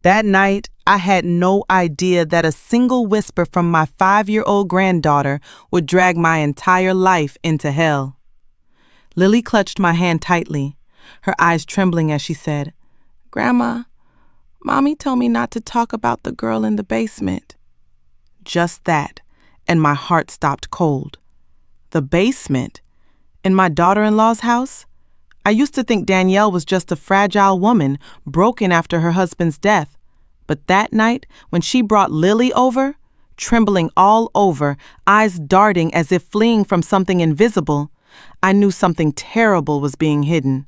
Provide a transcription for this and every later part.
That night, I had no idea that a single whisper from my 5-year-old granddaughter would drag my entire life into hell. Lily clutched my hand tightly, her eyes trembling as she said, "Grandma, Mommy told me not to talk about the girl in the basement." Just that, and my heart stopped cold. The basement? In my daughter-in-law's house? I used to think Danielle was just a fragile woman, broken after her husband's death. But that night, when she brought Lily over, trembling all over, eyes darting as if fleeing from something invisible, I knew something terrible was being hidden.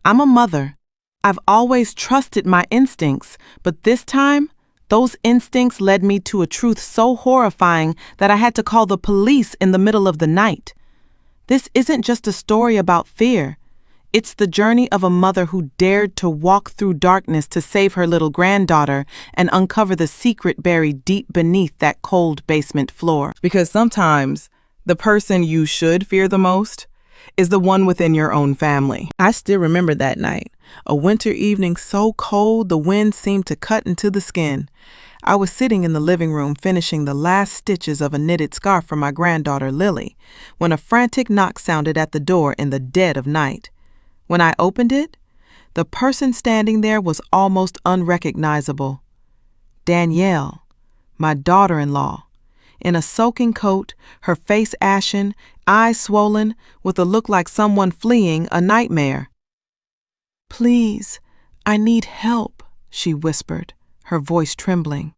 I'm a mother. I've always trusted my instincts, but this time, those instincts led me to a truth so horrifying that I had to call the police in the middle of the night. This isn't just a story about fear. It's the journey of a mother who dared to walk through darkness to save her little granddaughter and uncover the secret buried deep beneath that cold basement floor. Because sometimes the person you should fear the most is the one within your own family. I still remember that night, a winter evening so cold the wind seemed to cut into the skin. I was sitting in the living room finishing the last stitches of a knitted scarf for my granddaughter Lily, when a frantic knock sounded at the door in the dead of night. When I opened it, the person standing there was almost unrecognizable. Danielle, my daughter-in-law, in a soaking coat, her face ashen, eyes swollen, with a look like someone fleeing a nightmare. "Please, I need help," she whispered, her voice trembling.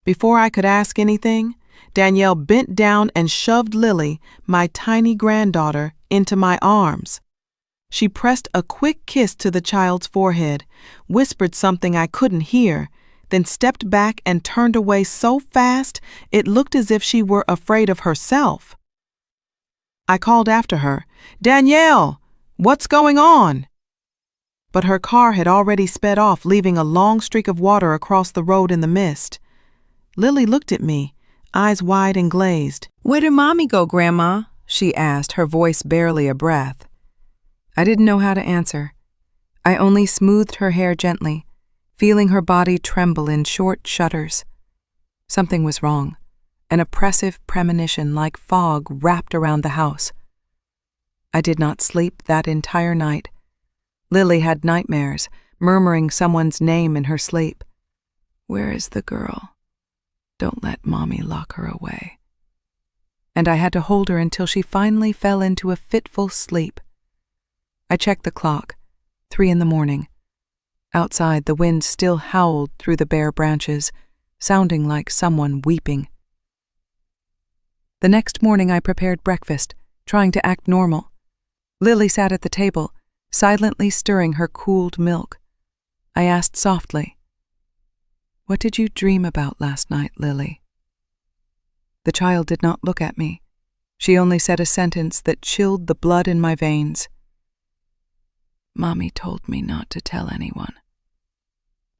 Before I could ask anything, Danielle bent down and shoved Lily, my tiny granddaughter, into my arms. She pressed a quick kiss to the child's forehead, whispered something I couldn't hear, then stepped back and turned away so fast it looked as if she were afraid of herself. I called after her, "Danielle, what's going on?" But her car had already sped off, leaving a long streak of water across the road in the mist. Lily looked at me, eyes wide and glazed. "Where did Mommy go, Grandma?" she asked, her voice barely a breath. I didn't know how to answer. I only smoothed her hair gently, feeling her body tremble in short shudders. Something was wrong. An oppressive premonition like fog wrapped around the house. I did not sleep that entire night. Lily had nightmares, murmuring someone's name in her sleep. "Where is the girl? Don't let Mommy lock her away." And I had to hold her until she finally fell into a fitful sleep. I checked the clock, 3 a.m. Outside, the wind still howled through the bare branches, sounding like someone weeping. The next morning I prepared breakfast, trying to act normal. Lily sat at the table, silently stirring her cooled milk. I asked softly, "What did you dream about last night, Lily?" The child did not look at me. She only said a sentence that chilled the blood in my veins. "Mommy told me not to tell anyone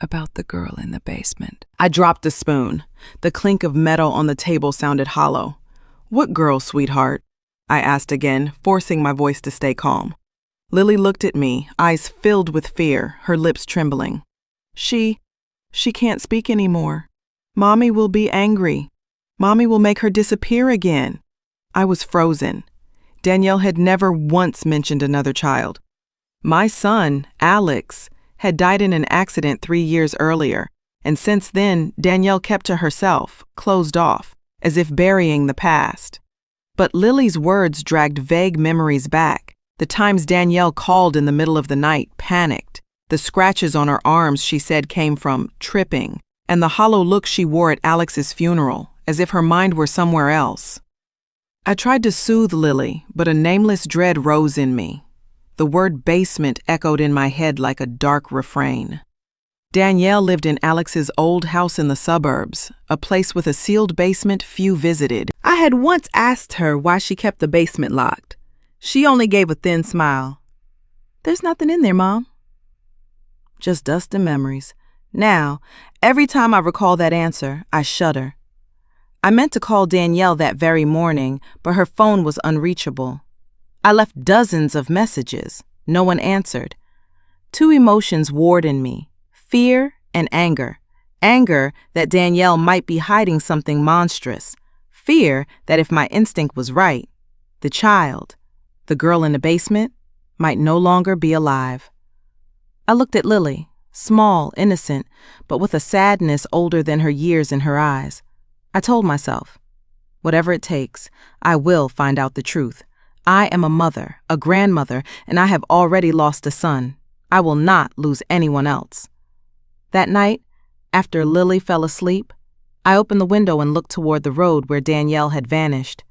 about the girl in the basement." I dropped the spoon. The clink of metal on the table sounded hollow. "What girl, sweetheart?" I asked again, forcing my voice to stay calm. Lily looked at me, eyes filled with fear, her lips trembling. She can't speak anymore. Mommy will be angry. Mommy will make her disappear again." I was frozen. Danielle had never once mentioned another child. My son, Alex, had died in an accident 3 years earlier, and since then, Danielle kept to herself, closed off, as if burying the past. But Lily's words dragged vague memories back. The times Danielle called in the middle of the night, panicked. The scratches on her arms, she said, came from tripping, and the hollow look she wore at Alex's funeral, as if her mind were somewhere else. I tried to soothe Lily, but a nameless dread rose in me. The word basement echoed in my head like a dark refrain. Danielle lived in Alex's old house in the suburbs, a place with a sealed basement few visited. I had once asked her why she kept the basement locked. She only gave a thin smile. "There's nothing in there, Mom." Just dust and memories. Now, every time I recall that answer, I shudder. I meant to call Danielle that very morning, but her phone was unreachable. I left dozens of messages. No one answered. 2 emotions warred in me, fear and anger. Anger that Danielle might be hiding something monstrous. Fear that if my instinct was right, the child, the girl in the basement, might no longer be alive. I looked at Lily, small, innocent, but with a sadness older than her years in her eyes. I told myself, whatever it takes, I will find out the truth. I am a mother, a grandmother, and I have already lost a son. I will not lose anyone else. That night, after Lily fell asleep, I opened the window and looked toward the road where Danielle had vanished.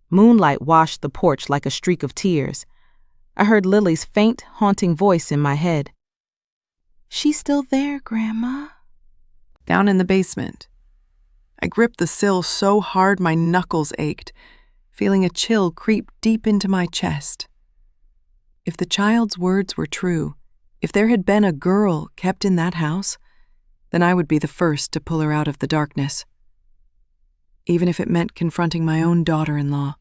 Moonlight washed the porch like a streak of tears. I heard Lily's faint, haunting voice in my head. "She's still there, Grandma." Down in the basement. I gripped the sill so hard my knuckles ached, feeling a chill creep deep into my chest. If the child's words were true, if there had been a girl kept in that house, then I would be the first to pull her out of the darkness. Even if it meant confronting my own daughter-in-law.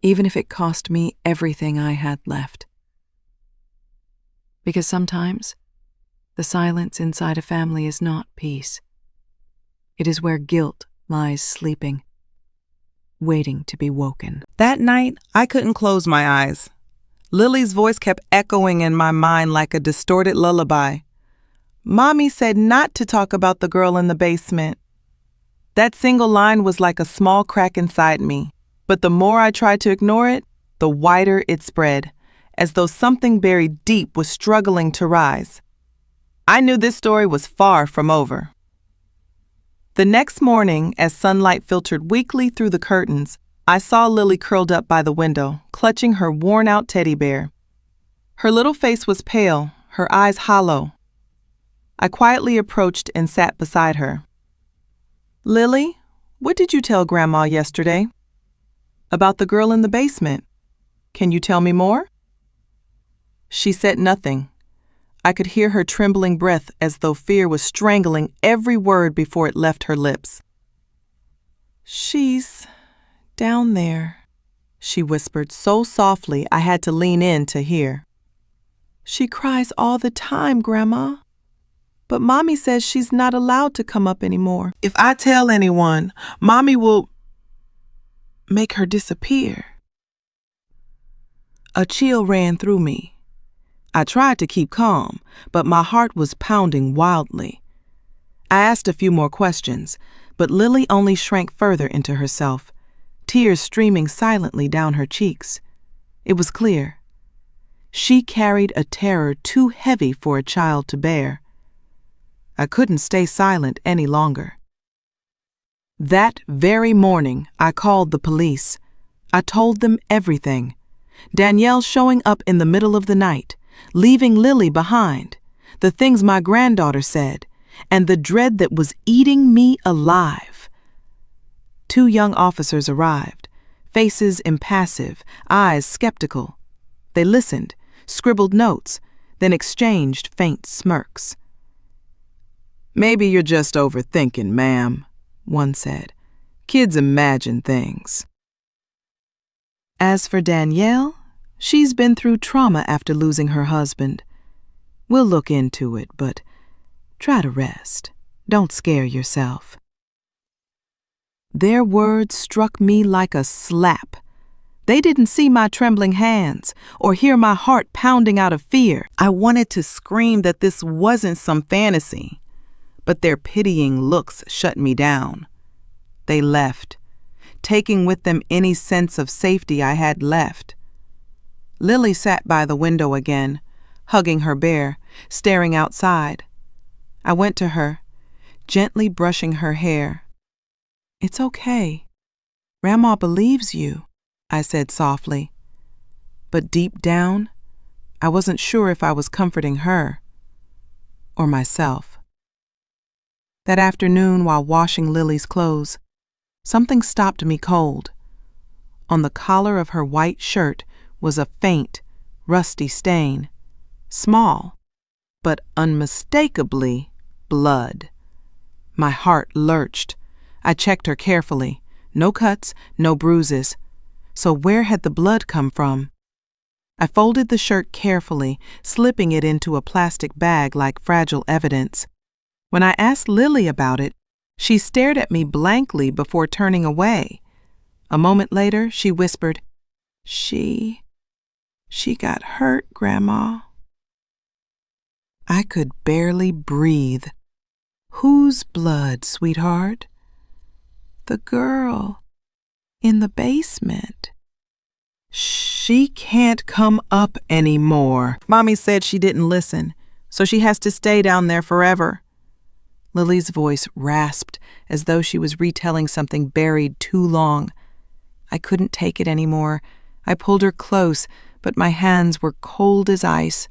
Even if it cost me everything I had left. Because sometimes, the silence inside a family is not peace. It is where guilt lies sleeping, waiting to be woken. That night, I couldn't close my eyes. Lily's voice kept echoing in my mind like a distorted lullaby. Mommy said not to talk about the girl in the basement. That single line was like a small crack inside me, but the more I tried to ignore it, the wider it spread, as though something buried deep was struggling to rise. I knew this story was far from over. The next morning, as sunlight filtered weakly through the curtains, I saw Lily curled up by the window, clutching her worn-out teddy bear. Her little face was pale, her eyes hollow. I quietly approached and sat beside her. "Lily, what did you tell Grandma yesterday?" "About the girl in the basement. Can you tell me more?" She said nothing. I could hear her trembling breath as though fear was strangling every word before it left her lips. "She's down there," she whispered so softly I had to lean in to hear. "She cries all the time, Grandma. But Mommy says she's not allowed to come up anymore. If I tell anyone, Mommy will make her disappear." A chill ran through me. I tried to keep calm, but my heart was pounding wildly. I asked a few more questions, but Lily only shrank further into herself, tears streaming silently down her cheeks. It was clear. She carried a terror too heavy for a child to bear. I couldn't stay silent any longer. That very morning, I called the police. I told them everything. Danielle showing up in the middle of the night, leaving Lily behind, the things my granddaughter said, and the dread that was eating me alive. 2 young officers arrived, faces impassive, eyes skeptical. They listened, scribbled notes, then exchanged faint smirks. "Maybe you're just overthinking, ma'am," one said. "Kids imagine things." As for Danielle, she's been through trauma after losing her husband. We'll look into it, but try to rest. Don't scare yourself. Their words struck me like a slap. They didn't see my trembling hands or hear my heart pounding out of fear. I wanted to scream that this wasn't some fantasy, but their pitying looks shut me down. They left, taking with them any sense of safety I had left. Lily sat by the window again, hugging her bear, staring outside. I went to her, gently brushing her hair. "It's okay. Grandma believes you," I said softly. But deep down, I wasn't sure if I was comforting her or myself. That afternoon, while washing Lily's clothes, something stopped me cold. On the collar of her white shirt was a faint, rusty stain, small, but unmistakably blood. My heart lurched. I checked her carefully. No cuts, no bruises. So where had the blood come from? I folded the shirt carefully, slipping it into a plastic bag like fragile evidence. When I asked Lily about it, she stared at me blankly before turning away. A moment later, she whispered, She got hurt, Grandma." I could barely breathe. "Whose blood, sweetheart?" "The girl in the basement." "She can't come up anymore." Mommy said she didn't listen, so she has to stay down there forever. Lily's voice rasped as though she was retelling something buried too long. I couldn't take it anymore. I pulled her close, but my hands were cold as ice.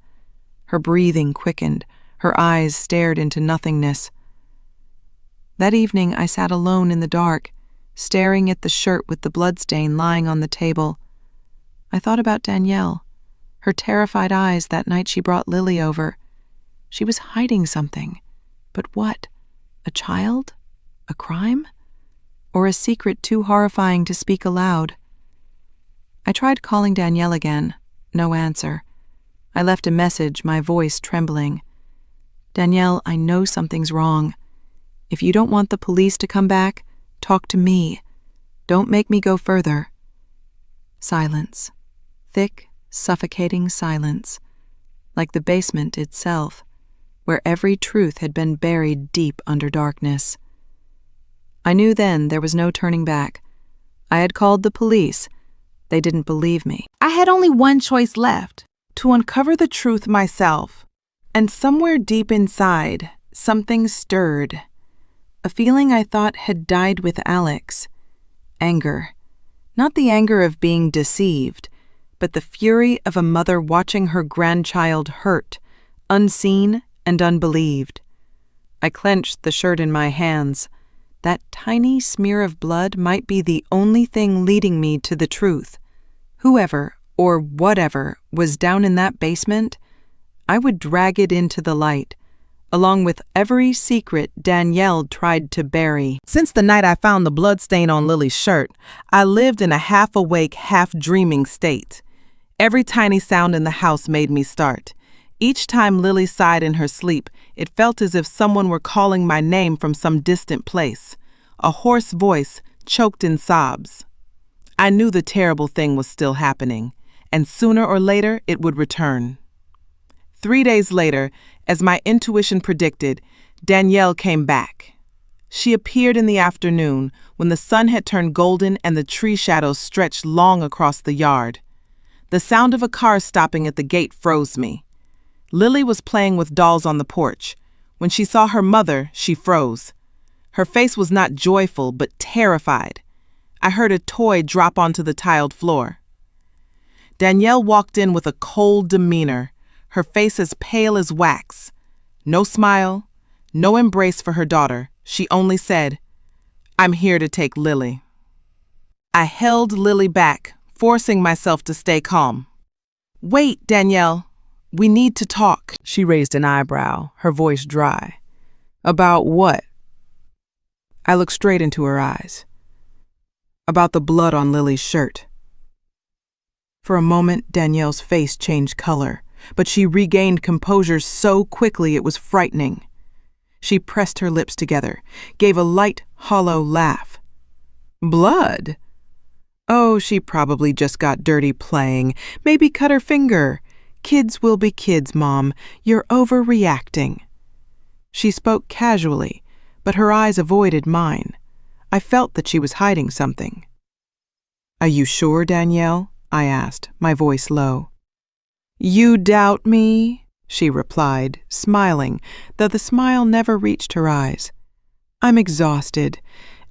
Her breathing quickened. Her eyes stared into nothingness. That evening I sat alone in the dark, staring at the shirt with the bloodstain lying on the table. I thought about Danielle, her terrified eyes that night she brought Lily over. She was hiding something. But what? A child? A crime? Or a secret too horrifying to speak aloud? I tried calling Danielle again. No answer. I left a message, my voice trembling. "Danielle, I know something's wrong. If you don't want the police to come back, talk to me. Don't make me go further." Silence. Thick, suffocating silence. Like the basement itself, where every truth had been buried deep under darkness. I knew then there was no turning back. I had called the police. They didn't believe me. I had only one choice left: to uncover the truth myself. And somewhere deep inside, something stirred. A feeling I thought had died with Alex. Anger. Not the anger of being deceived, but the fury of a mother watching her grandchild hurt, unseen and unbelieved. I clenched the shirt in my hands. That tiny smear of blood might be the only thing leading me to the truth. Whoever, or whatever, was down in that basement, I would drag it into the light, along with every secret Danielle tried to bury. Since the night I found the bloodstain on Lily's shirt, I lived in a half-awake, half-dreaming state. Every tiny sound in the house made me start. Each time Lily sighed in her sleep, it felt as if someone were calling my name from some distant place. A hoarse voice choked in sobs. I knew the terrible thing was still happening, and sooner or later it would return. 3 days later, as my intuition predicted, Danielle came back. She appeared in the afternoon when the sun had turned golden and the tree shadows stretched long across the yard. The sound of a car stopping at the gate froze me. Lily was playing with dolls on the porch. When she saw her mother, she froze. Her face was not joyful, but terrified. I heard a toy drop onto the tiled floor. Danielle walked in with a cold demeanor, her face as pale as wax. No smile, no embrace for her daughter. She only said, "I'm here to take Lily." I held Lily back, forcing myself to stay calm. "Wait, Danielle. We need to talk." She raised an eyebrow, her voice dry. "About what?" I looked straight into her eyes. "About the blood on Lily's shirt." For a moment, Danielle's face changed color, but she regained composure so quickly it was frightening. She pressed her lips together, gave a light, hollow laugh. "Blood? Oh, she probably just got dirty playing, maybe cut her finger. Kids will be kids, Mom. You're overreacting." She spoke casually, but her eyes avoided mine. I felt that she was hiding something. "Are you sure, Danielle?" I asked, my voice low. "You doubt me?" she replied, smiling, though the smile never reached her eyes. "I'm exhausted.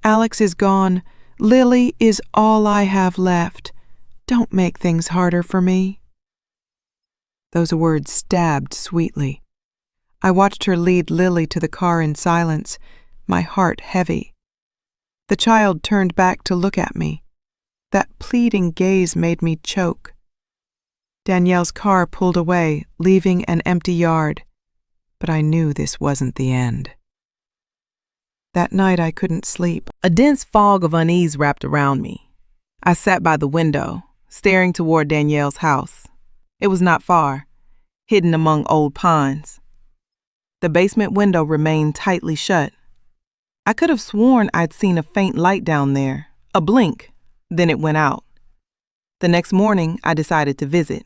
Alex is gone. Lily is all I have left. Don't make things harder for me." Those words stabbed sweetly. I watched her lead Lily to the car in silence, my heart heavy. The child turned back to look at me. That pleading gaze made me choke. Danielle's car pulled away, leaving an empty yard, but I knew this wasn't the end. That night I couldn't sleep. A dense fog of unease wrapped around me. I sat by the window, staring toward Danielle's house. It was not far, hidden among old pines. The basement window remained tightly shut. I could have sworn I'd seen a faint light down there, a blink, then it went out. The next morning, I decided to visit.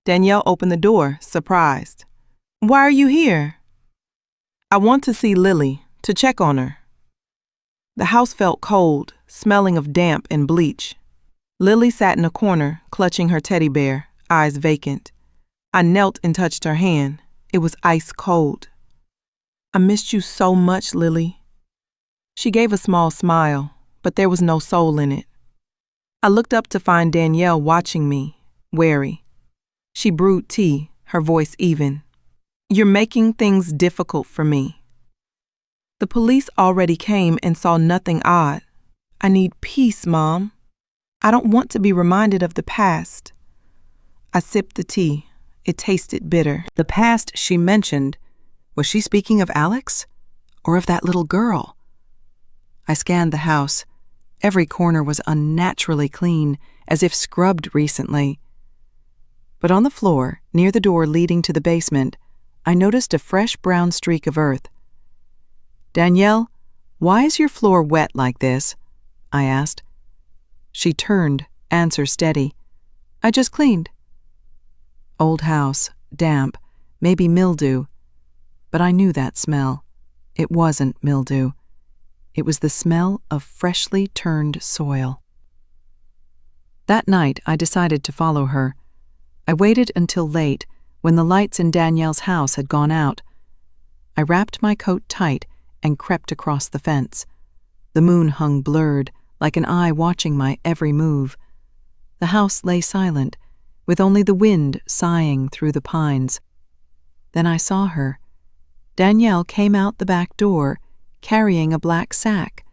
Danielle opened the door, surprised. "Why are you here?" "I want to see Lily, to check on her." The house felt cold, smelling of damp and bleach. Lily sat in a corner, clutching her teddy bear, eyes vacant. I knelt and touched her hand. It was ice cold. "I missed you so much, Lily." She gave a small smile, but there was no soul in it. I looked up to find Danielle watching me, wary. She brewed tea, her voice even. "You're making things difficult for me." "The police already came and saw nothing odd. I need peace, Mom. I don't want to be reminded of the past." I sipped the tea. It tasted bitter. The past she mentioned, was she speaking of Alex? Or of that little girl? I scanned the house. Every corner was unnaturally clean, as if scrubbed recently. But on the floor, near the door leading to the basement, I noticed a fresh brown streak of earth. "Danielle, why is your floor wet like this?" I asked. She turned, answer steady. "I just cleaned." Old house, damp, maybe mildew. But I knew that smell. It wasn't mildew. It was the smell of freshly turned soil. That night, I decided to follow her. I waited until late, when the lights in Danielle's house had gone out. I wrapped my coat tight and crept across the fence. The moon hung blurred, like an eye watching my every move. The house lay silent, with only the wind sighing through the pines. Then I saw her. Danielle came out the back door, carrying a black sack.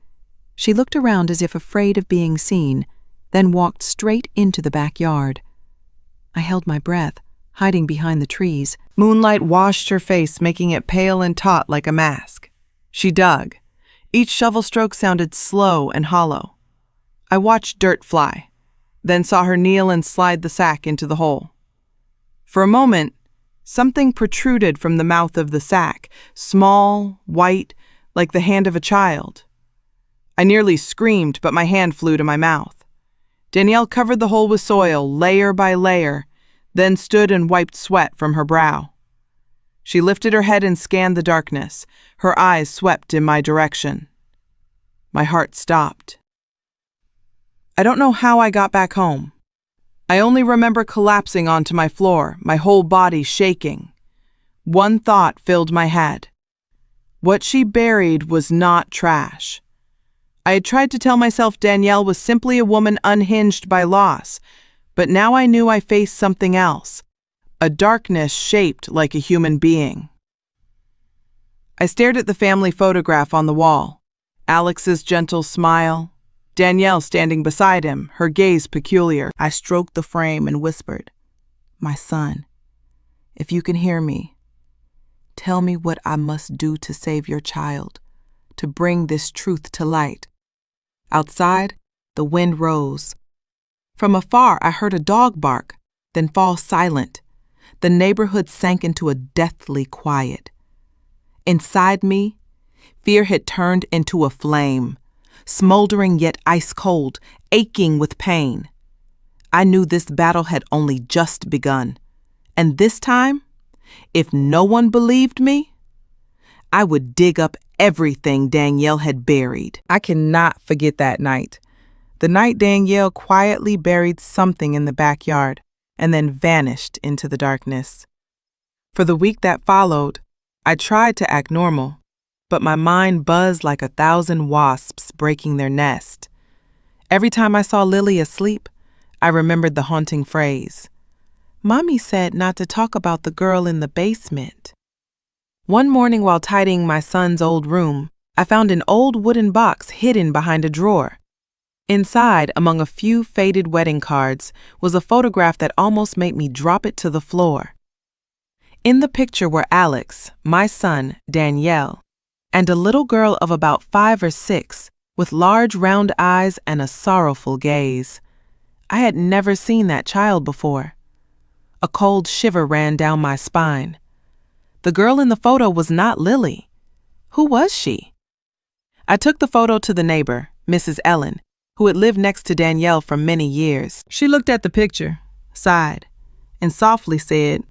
She looked around as if afraid of being seen, then walked straight into the backyard. I held my breath, hiding behind the trees. Moonlight washed her face, making it pale and taut like a mask. She dug. Each shovel stroke sounded slow and hollow. I watched dirt fly, then saw her kneel and slide the sack into the hole. For a moment, something protruded from the mouth of the sack, small, white, like the hand of a child. I nearly screamed, but my hand flew to my mouth. Danielle covered the hole with soil, layer by layer, then stood and wiped sweat from her brow. She lifted her head and scanned the darkness. Her eyes swept in my direction. My heart stopped. I don't know how I got back home. I only remember collapsing onto my floor, my whole body shaking. One thought filled my head. What she buried was not trash. I had tried to tell myself Danielle was simply a woman unhinged by loss, but now I knew I faced something else, a darkness shaped like a human being. I stared at the family photograph on the wall, Alex's gentle smile, Danielle standing beside him, her gaze peculiar. I stroked the frame and whispered, "My son, if you can hear me, tell me what I must do to save your child, to bring this truth to light." Outside, the wind rose. From afar, I heard a dog bark, then fall silent. The neighborhood sank into a deathly quiet. Inside me, fear had turned into a flame, smoldering yet ice-cold, aching with pain. I knew this battle had only just begun, and this time, if no one believed me, I would dig up everything Danielle had buried. I cannot forget that night. The night Danielle quietly buried something in the backyard and then vanished into the darkness. For the week that followed, I tried to act normal, but my mind buzzed like 1,000 wasps breaking their nest. Every time I saw Lily asleep, I remembered the haunting phrase, "Mommy said not to talk about the girl in the basement." One morning while tidying my son's old room, I found an old wooden box hidden behind a drawer. Inside, among a few faded wedding cards, was a photograph that almost made me drop it to the floor. In the picture were Alex, my son, Danielle, and a little girl of about 5 or 6, with large round eyes and a sorrowful gaze. I had never seen that child before. A cold shiver ran down my spine. The girl in the photo was not Lily. Who was she? I took the photo to the neighbor, Mrs. Ellen, who had lived next to Danielle for many years. She looked at the picture, sighed, and softly said,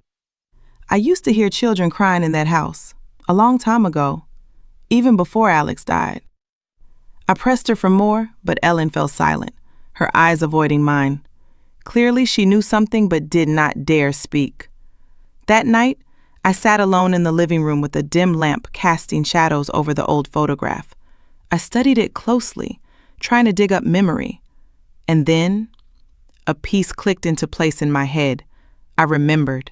"I used to hear children crying in that house, a long time ago, even before Alex died." I pressed her for more, but Ellen fell silent, her eyes avoiding mine. Clearly, she knew something but did not dare speak. That night, I sat alone in the living room with a dim lamp casting shadows over the old photograph. I studied it closely, trying to dig up memory. And then, a piece clicked into place in my head. I remembered.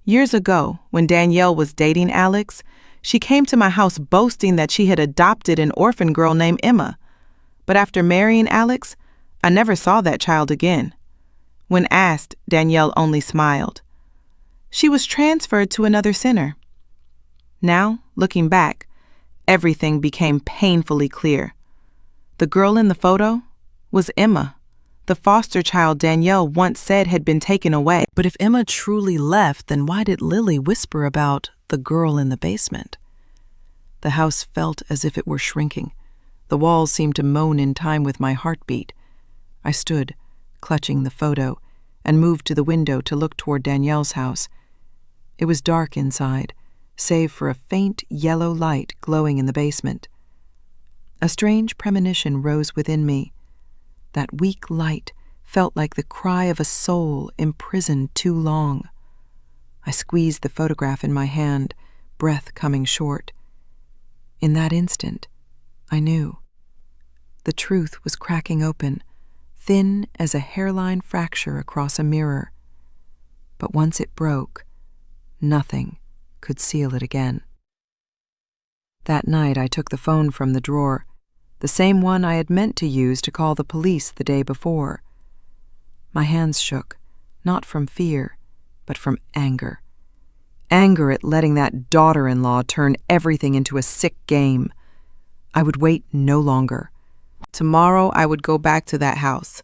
Years ago, when Danielle was dating Alex, she came to my house boasting that she had adopted an orphan girl named Emma. But after marrying Alex, I never saw that child again. When asked, Danielle only smiled. She was transferred to another center. Now, looking back, everything became painfully clear. The girl in the photo was Emma, the foster child Danielle once said had been taken away. But if Emma truly left, then why did Lily whisper about the girl in the basement? The house felt as if it were shrinking. The walls seemed to moan in time with my heartbeat. I stood, clutching the photo, and moved to the window to look toward Danielle's house. It was dark inside, save for a faint yellow light glowing in the basement. A strange premonition rose within me. That weak light felt like the cry of a soul imprisoned too long. I squeezed the photograph in my hand, breath coming short. In that instant, I knew. The truth was cracking open, thin as a hairline fracture across a mirror. But once it broke, nothing could seal it again. That night I took the phone from the drawer, the same one I had meant to use to call the police the day before. My hands shook, not from fear, but from anger. Anger at letting that daughter-in-law turn everything into a sick game. I would wait no longer. Tomorrow I would go back to that house,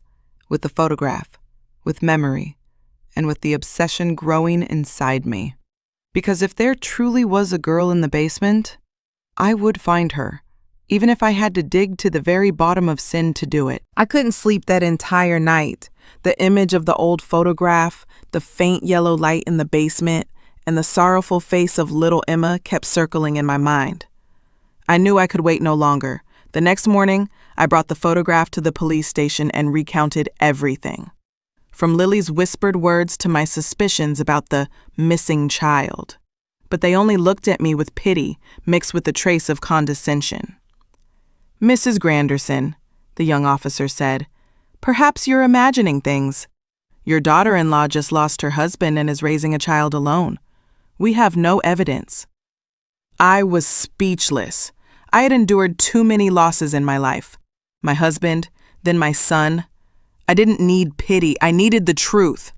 with the photograph, with memory, and with the obsession growing inside me. Because if there truly was a girl in the basement, I would find her, even if I had to dig to the very bottom of sin to do it. I couldn't sleep that entire night. The image of the old photograph, the faint yellow light in the basement, and the sorrowful face of little Emma kept circling in my mind. I knew I could wait no longer. The next morning, I brought the photograph to the police station and recounted everything. From Lily's whispered words to my suspicions about the missing child. But they only looked at me with pity, mixed with a trace of condescension. "Mrs. Granderson," the young officer said, "perhaps you're imagining things. Your daughter-in-law just lost her husband and is raising a child alone. We have no evidence." I was speechless. I had endured too many losses in my life. My husband, then my son. I didn't need pity. I needed the truth.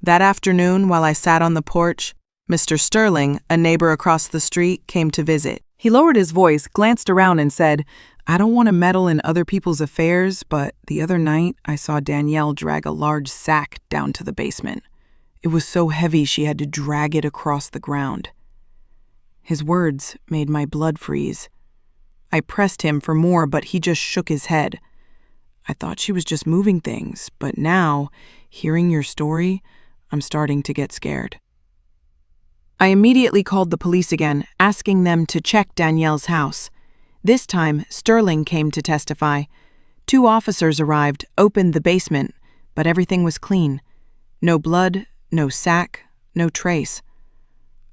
That afternoon, while I sat on the porch, Mr. Sterling, a neighbor across the street, came to visit. He lowered his voice, glanced around, and said, "I don't want to meddle in other people's affairs, but the other night I saw Danielle drag a large sack down to the basement. It was so heavy she had to drag it across the ground." His words made my blood freeze. I pressed him for more, but he just shook his head. I thought she was just moving things, but now, hearing your story, I'm starting to get scared. I immediately called the police again, asking them to check Danielle's house. This time, Sterling came to testify. 2 officers arrived, opened the basement, but everything was clean. No blood, no sack, no trace.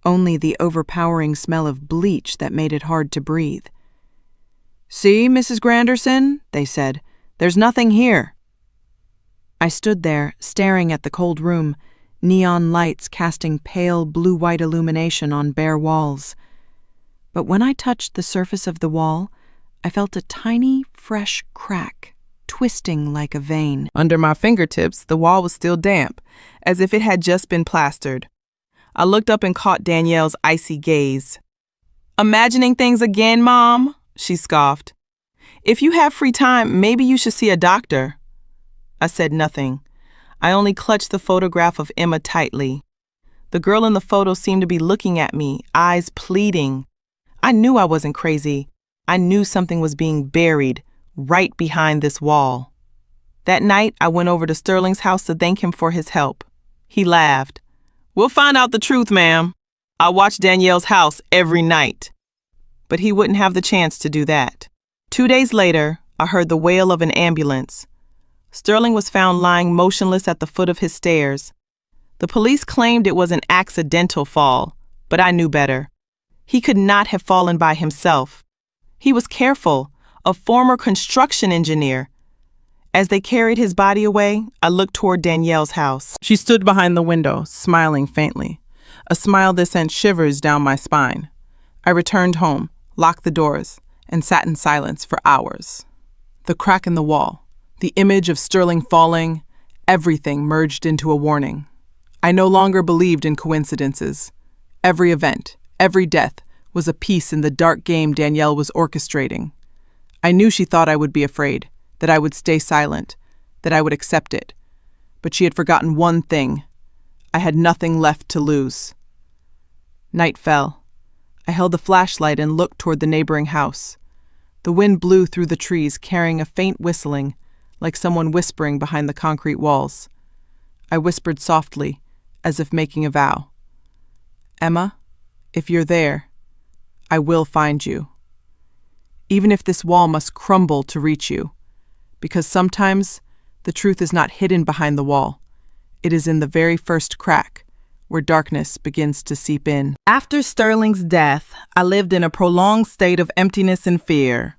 Only the overpowering smell of bleach that made it hard to breathe. "See, Mrs. Granderson," they said, "there's nothing here." I stood there, staring at the cold room, neon lights casting pale blue-white illumination on bare walls. But when I touched the surface of the wall, I felt a tiny, fresh crack, twisting like a vein. Under my fingertips, the wall was still damp, as if it had just been plastered. I looked up and caught Danielle's icy gaze. "Imagining things again, Mom?" she scoffed. "If you have free time, maybe you should see a doctor." I said nothing. I only clutched the photograph of Emma tightly. The girl in the photo seemed to be looking at me, eyes pleading. I knew I wasn't crazy. I knew something was being buried right behind this wall. That night, I went over to Sterling's house to thank him for his help. He laughed. "We'll find out the truth, ma'am. I watch Danielle's house every night." But he wouldn't have the chance to do that. 2 days later, I heard the wail of an ambulance. Sterling was found lying motionless at the foot of his stairs. The police claimed it was an accidental fall, but I knew better. He could not have fallen by himself. He was careful, a former construction engineer. As they carried his body away, I looked toward Danielle's house. She stood behind the window, smiling faintly, a smile that sent shivers down my spine. I returned home, locked the doors, and sat in silence for hours. The crack in the wall, the image of Sterling falling, everything merged into a warning. I no longer believed in coincidences. Every event, every death, was a piece in the dark game Danielle was orchestrating. I knew she thought I would be afraid, that I would stay silent, that I would accept it. But she had forgotten one thing. I had nothing left to lose. Night fell. I held the flashlight and looked toward the neighboring house. The wind blew through the trees, carrying a faint whistling, like someone whispering behind the concrete walls. I whispered softly, as if making a vow. "Emma, if you're there, I will find you. Even if this wall must crumble to reach you, because sometimes the truth is not hidden behind the wall. It is in the very first crack, where darkness begins to seep in." After Sterling's death, I lived in a prolonged state of emptiness and fear.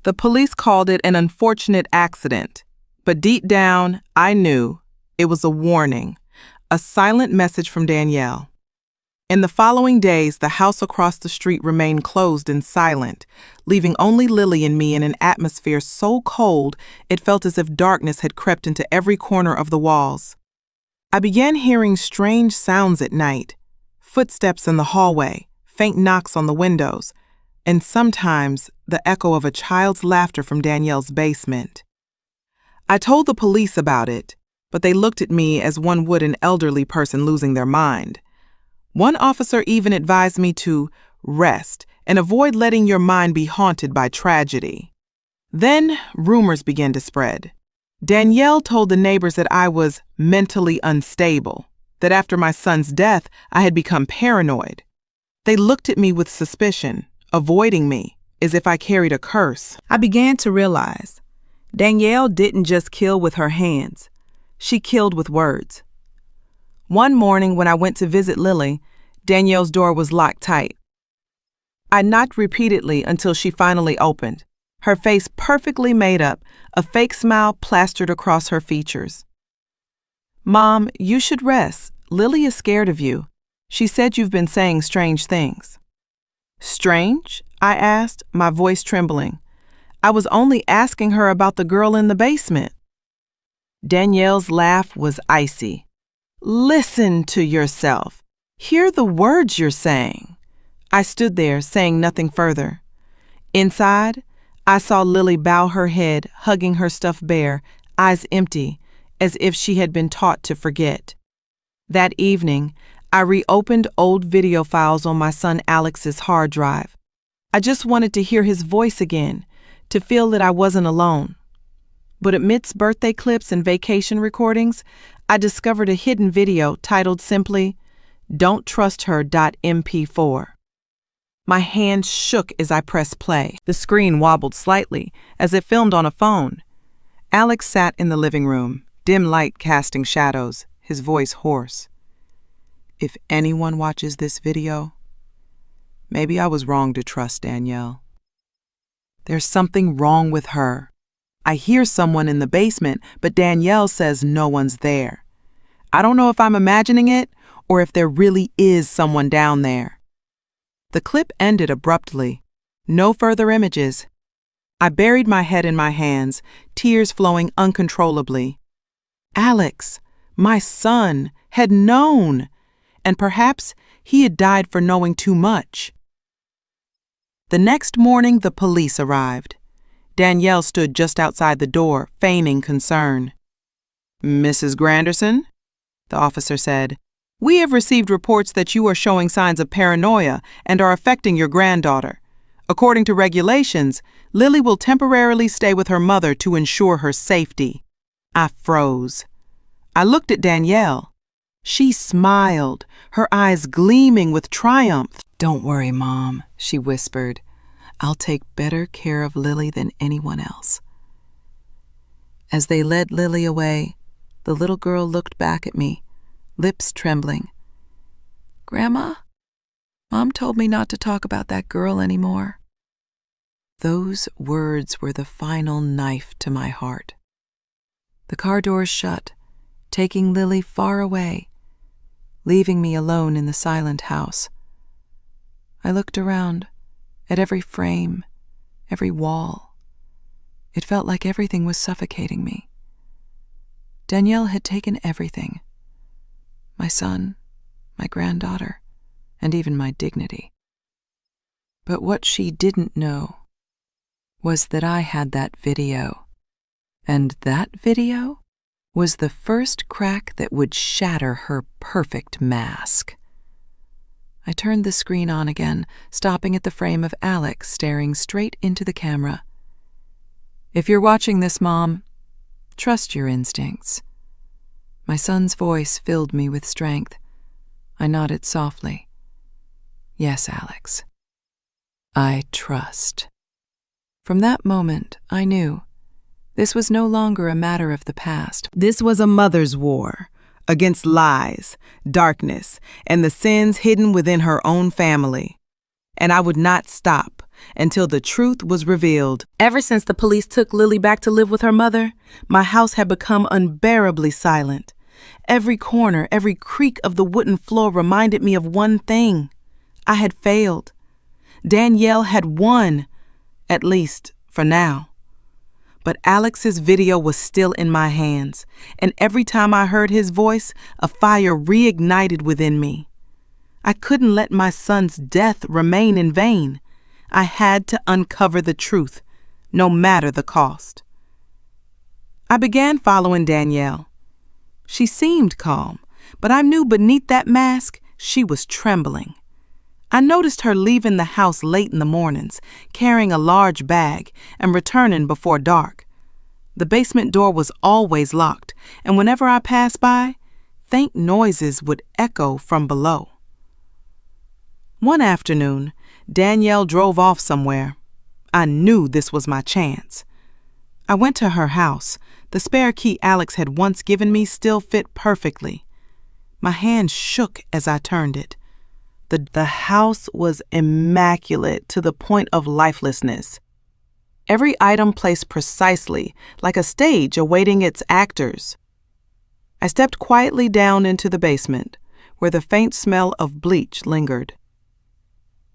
The police called it an unfortunate accident, but deep down, I knew it was a warning, a silent message from Danielle. In the following days, the house across the street remained closed and silent, leaving only Lily and me in an atmosphere so cold it felt as if darkness had crept into every corner of the walls. I began hearing strange sounds at night, footsteps in the hallway, faint knocks on the windows, and sometimes the echo of a child's laughter from Danielle's basement. I told the police about it, but they looked at me as one would an elderly person losing their mind. One officer even advised me to rest and avoid letting your mind be haunted by tragedy. Then rumors began to spread. Danielle told the neighbors that I was mentally unstable, that after my son's death, I had become paranoid. They looked at me with suspicion, avoiding me, as if I carried a curse. I began to realize Danielle didn't just kill with her hands. She killed with words. One morning when I went to visit Lily, Danielle's door was locked tight. I knocked repeatedly until she finally opened, her face perfectly made up, a fake smile plastered across her features. "Mom, you should rest. Lily is scared of you. She said you've been saying strange things." "Strange?" I asked, my voice trembling. I was only asking her about the girl in the basement. Danielle's laugh was icy. "Listen to yourself. Hear the words you're saying." I stood there, saying nothing further. Inside, I saw Lily bow her head, hugging her stuffed bear, eyes empty, as if she had been taught to forget. That evening, I reopened old video files on my son Alex's hard drive. I just wanted to hear his voice again, to feel that I wasn't alone. But amidst birthday clips and vacation recordings, I discovered a hidden video titled simply, "Don't Trust Her.mp4. My hands shook as I pressed play. The screen wobbled slightly, as if filmed on a phone. Alex sat in the living room, dim light casting shadows, his voice hoarse. "If anyone watches this video, maybe I was wrong to trust Danielle. There's something wrong with her. I hear someone in the basement, but Danielle says no one's there. I don't know if I'm imagining it or if there really is someone down there." The clip ended abruptly. No further images. I buried my head in my hands, tears flowing uncontrollably. Alex, my son, had known, and perhaps he had died for knowing too much. The next morning, the police arrived. Danielle stood just outside the door, feigning concern. "Mrs. Granderson?" the officer said. We have received reports that you are showing signs of paranoia and are affecting your granddaughter. According to regulations, Lily will temporarily stay with her mother to ensure her safety." I froze. I looked at Danielle. She smiled, her eyes gleaming with triumph. "Don't worry, Mom," she whispered. "I'll take better care of Lily than anyone else." As they led Lily away, the little girl looked back at me, lips trembling. "Grandma, Mom told me not to talk about that girl anymore." Those words were the final knife to my heart. The car doors shut, taking Lily far away, leaving me alone in the silent house. I looked around, at every frame, every wall. It felt like everything was suffocating me. Danielle had taken everything. My son, my granddaughter, and even my dignity. But what she didn't know was that I had that video. And that video was the first crack that would shatter her perfect mask. I turned the screen on again, stopping at the frame of Alex staring straight into the camera. "If you're watching this, Mom, trust your instincts." My son's voice filled me with strength. I nodded softly. "Yes, Alex. I trust." From that moment, I knew this was no longer a matter of the past. This was a mother's war against lies, darkness, and the sins hidden within her own family. And I would not stop until the truth was revealed. Ever since the police took Lily back to live with her mother, my house had become unbearably silent. Every corner, every creak of the wooden floor reminded me of one thing. I had failed. Danielle had won, at least for now. But Alex's video was still in my hands, and every time I heard his voice, a fire reignited within me. I couldn't let my son's death remain in vain. I had to uncover the truth, no matter the cost. I began following Danielle. She seemed calm, but I knew beneath that mask she was trembling. I noticed her leaving the house late in the mornings, carrying a large bag, and returning before dark. The basement door was always locked, and whenever I passed by, faint noises would echo from below. One afternoon, Danielle drove off somewhere. I knew this was my chance. I went to her house. The spare key Alex had once given me still fit perfectly. My hand shook as I turned it. The house was immaculate to the point of lifelessness. Every item placed precisely, like a stage awaiting its actors. I stepped quietly down into the basement, where the faint smell of bleach lingered.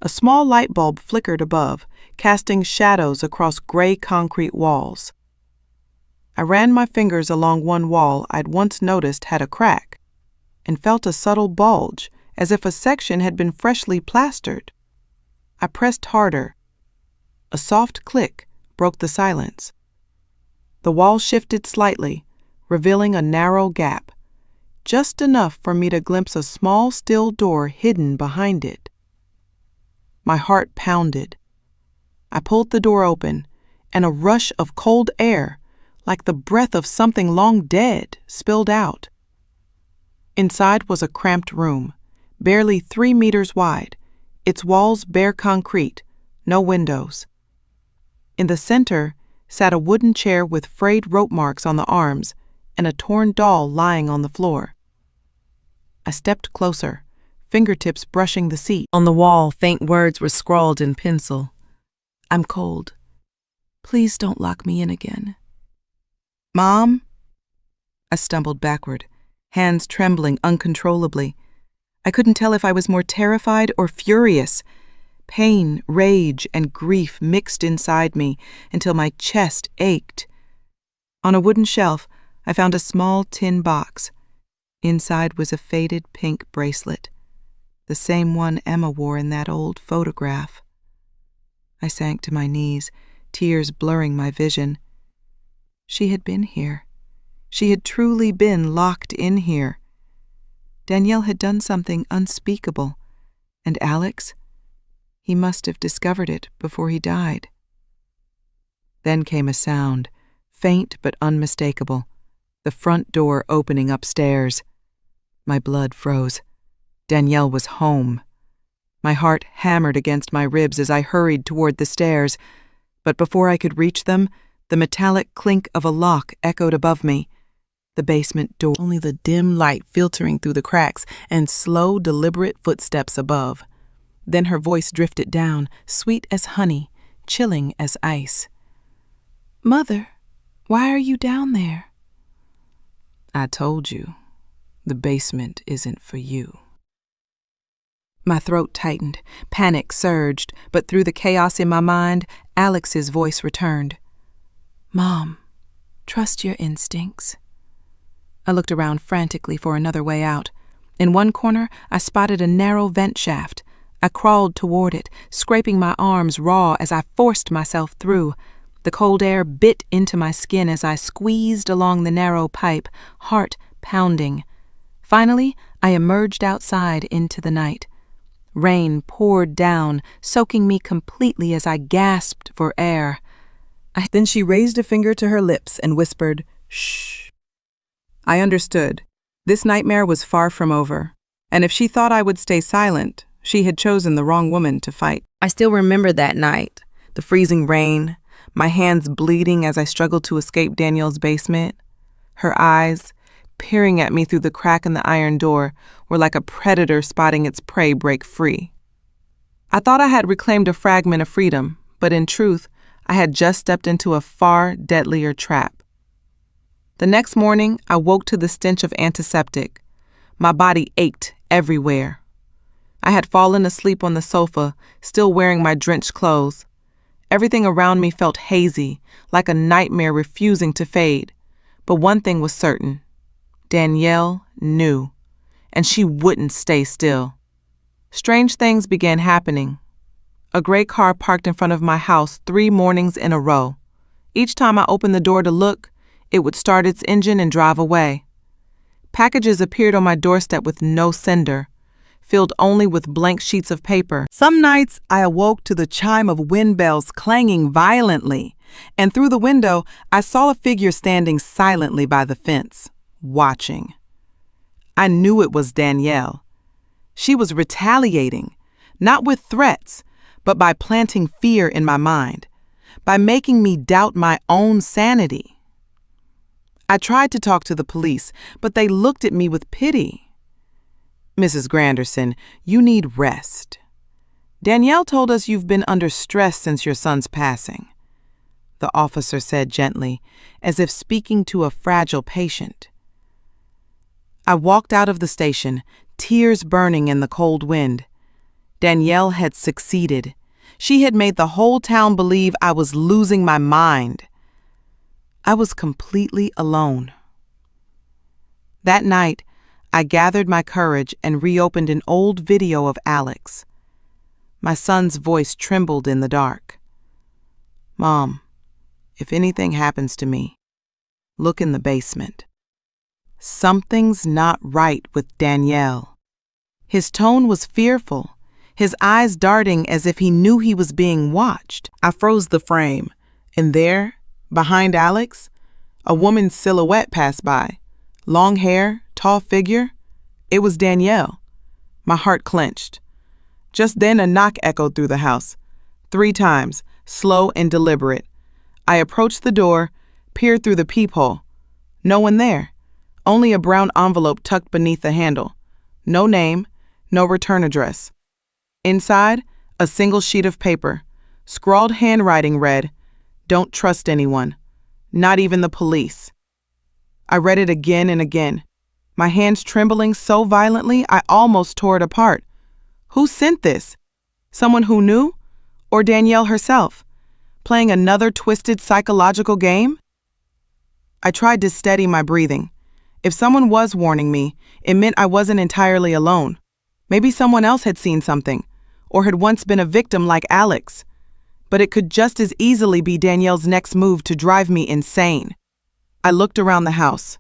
A small light bulb flickered above, casting shadows across gray concrete walls. I ran my fingers along one wall I'd once noticed had a crack, and felt a subtle bulge, as if a section had been freshly plastered. I pressed harder. A soft click broke the silence. The wall shifted slightly, revealing a narrow gap, just enough for me to glimpse a small steel door hidden behind it. My heart pounded. I pulled the door open, and a rush of cold air, like the breath of something long dead, spilled out. Inside was a cramped room, barely 3 meters wide, its walls bare concrete, no windows. In the center sat a wooden chair with frayed rope marks on the arms and a torn doll lying on the floor. I stepped closer, fingertips brushing the seat. On the wall, faint words were scrawled in pencil. "I'm cold. Please don't lock me in again." "Mom?" I stumbled backward, hands trembling uncontrollably. I couldn't tell if I was more terrified or furious. Pain, rage, and grief mixed inside me until my chest ached. On a wooden shelf, I found a small tin box. Inside was a faded pink bracelet, the same one Emma wore in that old photograph. I sank to my knees, tears blurring my vision. She had been here. She had truly been locked in here. Danielle had done something unspeakable, and Alex, he must have discovered it before he died. Then came a sound, faint but unmistakable, the front door opening upstairs. My blood froze. Danielle was home. My heart hammered against my ribs as I hurried toward the stairs, but before I could reach them, the metallic clink of a lock echoed above me. The basement door. Only the dim light filtering through the cracks and slow, deliberate footsteps above. Then her voice drifted down, sweet as honey, chilling as ice. "Mother, why are you down there?" "I told you, the basement isn't for you." My throat tightened, panic surged, but through the chaos in my mind, Alex's voice returned. "Mom, trust your instincts." I looked around frantically for another way out. In one corner, I spotted a narrow vent shaft. I crawled toward it, scraping my arms raw as I forced myself through. The cold air bit into my skin as I squeezed along the narrow pipe, heart pounding. Finally, I emerged outside into the night. Rain poured down, soaking me completely as I gasped for air. Then she raised a finger to her lips and whispered, "Shh." I understood. This nightmare was far from over, and if she thought I would stay silent, she had chosen the wrong woman to fight. I still remember that night, the freezing rain, my hands bleeding as I struggled to escape Danielle's basement. Her eyes, peering at me through the crack in the iron door, were like a predator spotting its prey break free. I thought I had reclaimed a fragment of freedom, but in truth, I had just stepped into a far deadlier trap. The next morning, I woke to the stench of antiseptic. My body ached everywhere. I had fallen asleep on the sofa, still wearing my drenched clothes. Everything around me felt hazy, like a nightmare refusing to fade. But one thing was certain. Danielle knew, and she wouldn't stay still. Strange things began happening. A gray car parked in front of my house 3 mornings in a row. Each time I opened the door to look, it would start its engine and drive away. Packages appeared on my doorstep with no sender, filled only with blank sheets of paper. Some nights I awoke to the chime of wind bells clanging violently, and through the window I saw a figure standing silently by the fence, watching. I knew it was Danielle. She was retaliating, not with threats, but by planting fear in my mind, by making me doubt my own sanity. I tried to talk to the police, but they looked at me with pity. "Mrs. Granderson, you need rest. Danielle told us you've been under stress since your son's passing," the officer said gently, as if speaking to a fragile patient. I walked out of the station, tears burning in the cold wind. Danielle had succeeded. She had made the whole town believe I was losing my mind. I was completely alone. That night, I gathered my courage and reopened an old video of Alex. My son's voice trembled in the dark. "Mom, if anything happens to me, look in the basement." Something's not right with Danielle. His tone was fearful, his eyes darting as if he knew he was being watched. I froze the frame, and there, behind Alex, a woman's silhouette passed by. Long hair, tall figure. It was Danielle. My heart clenched. Just then a knock echoed through the house. 3 times, slow and deliberate. I approached the door, peered through the peephole. No one there. Only a brown envelope tucked beneath the handle. No name, no return address. Inside, a single sheet of paper. Scrawled handwriting read, "Don't trust anyone, not even the police." I read it again and again, my hands trembling so violently I almost tore it apart. Who sent this? Someone who knew? Or Danielle herself, playing another twisted psychological game? I tried to steady my breathing. If someone was warning me, it meant I wasn't entirely alone. Maybe someone else had seen something, or had once been a victim like Alex. But it could just as easily be Danielle's next move to drive me insane. I looked around the house.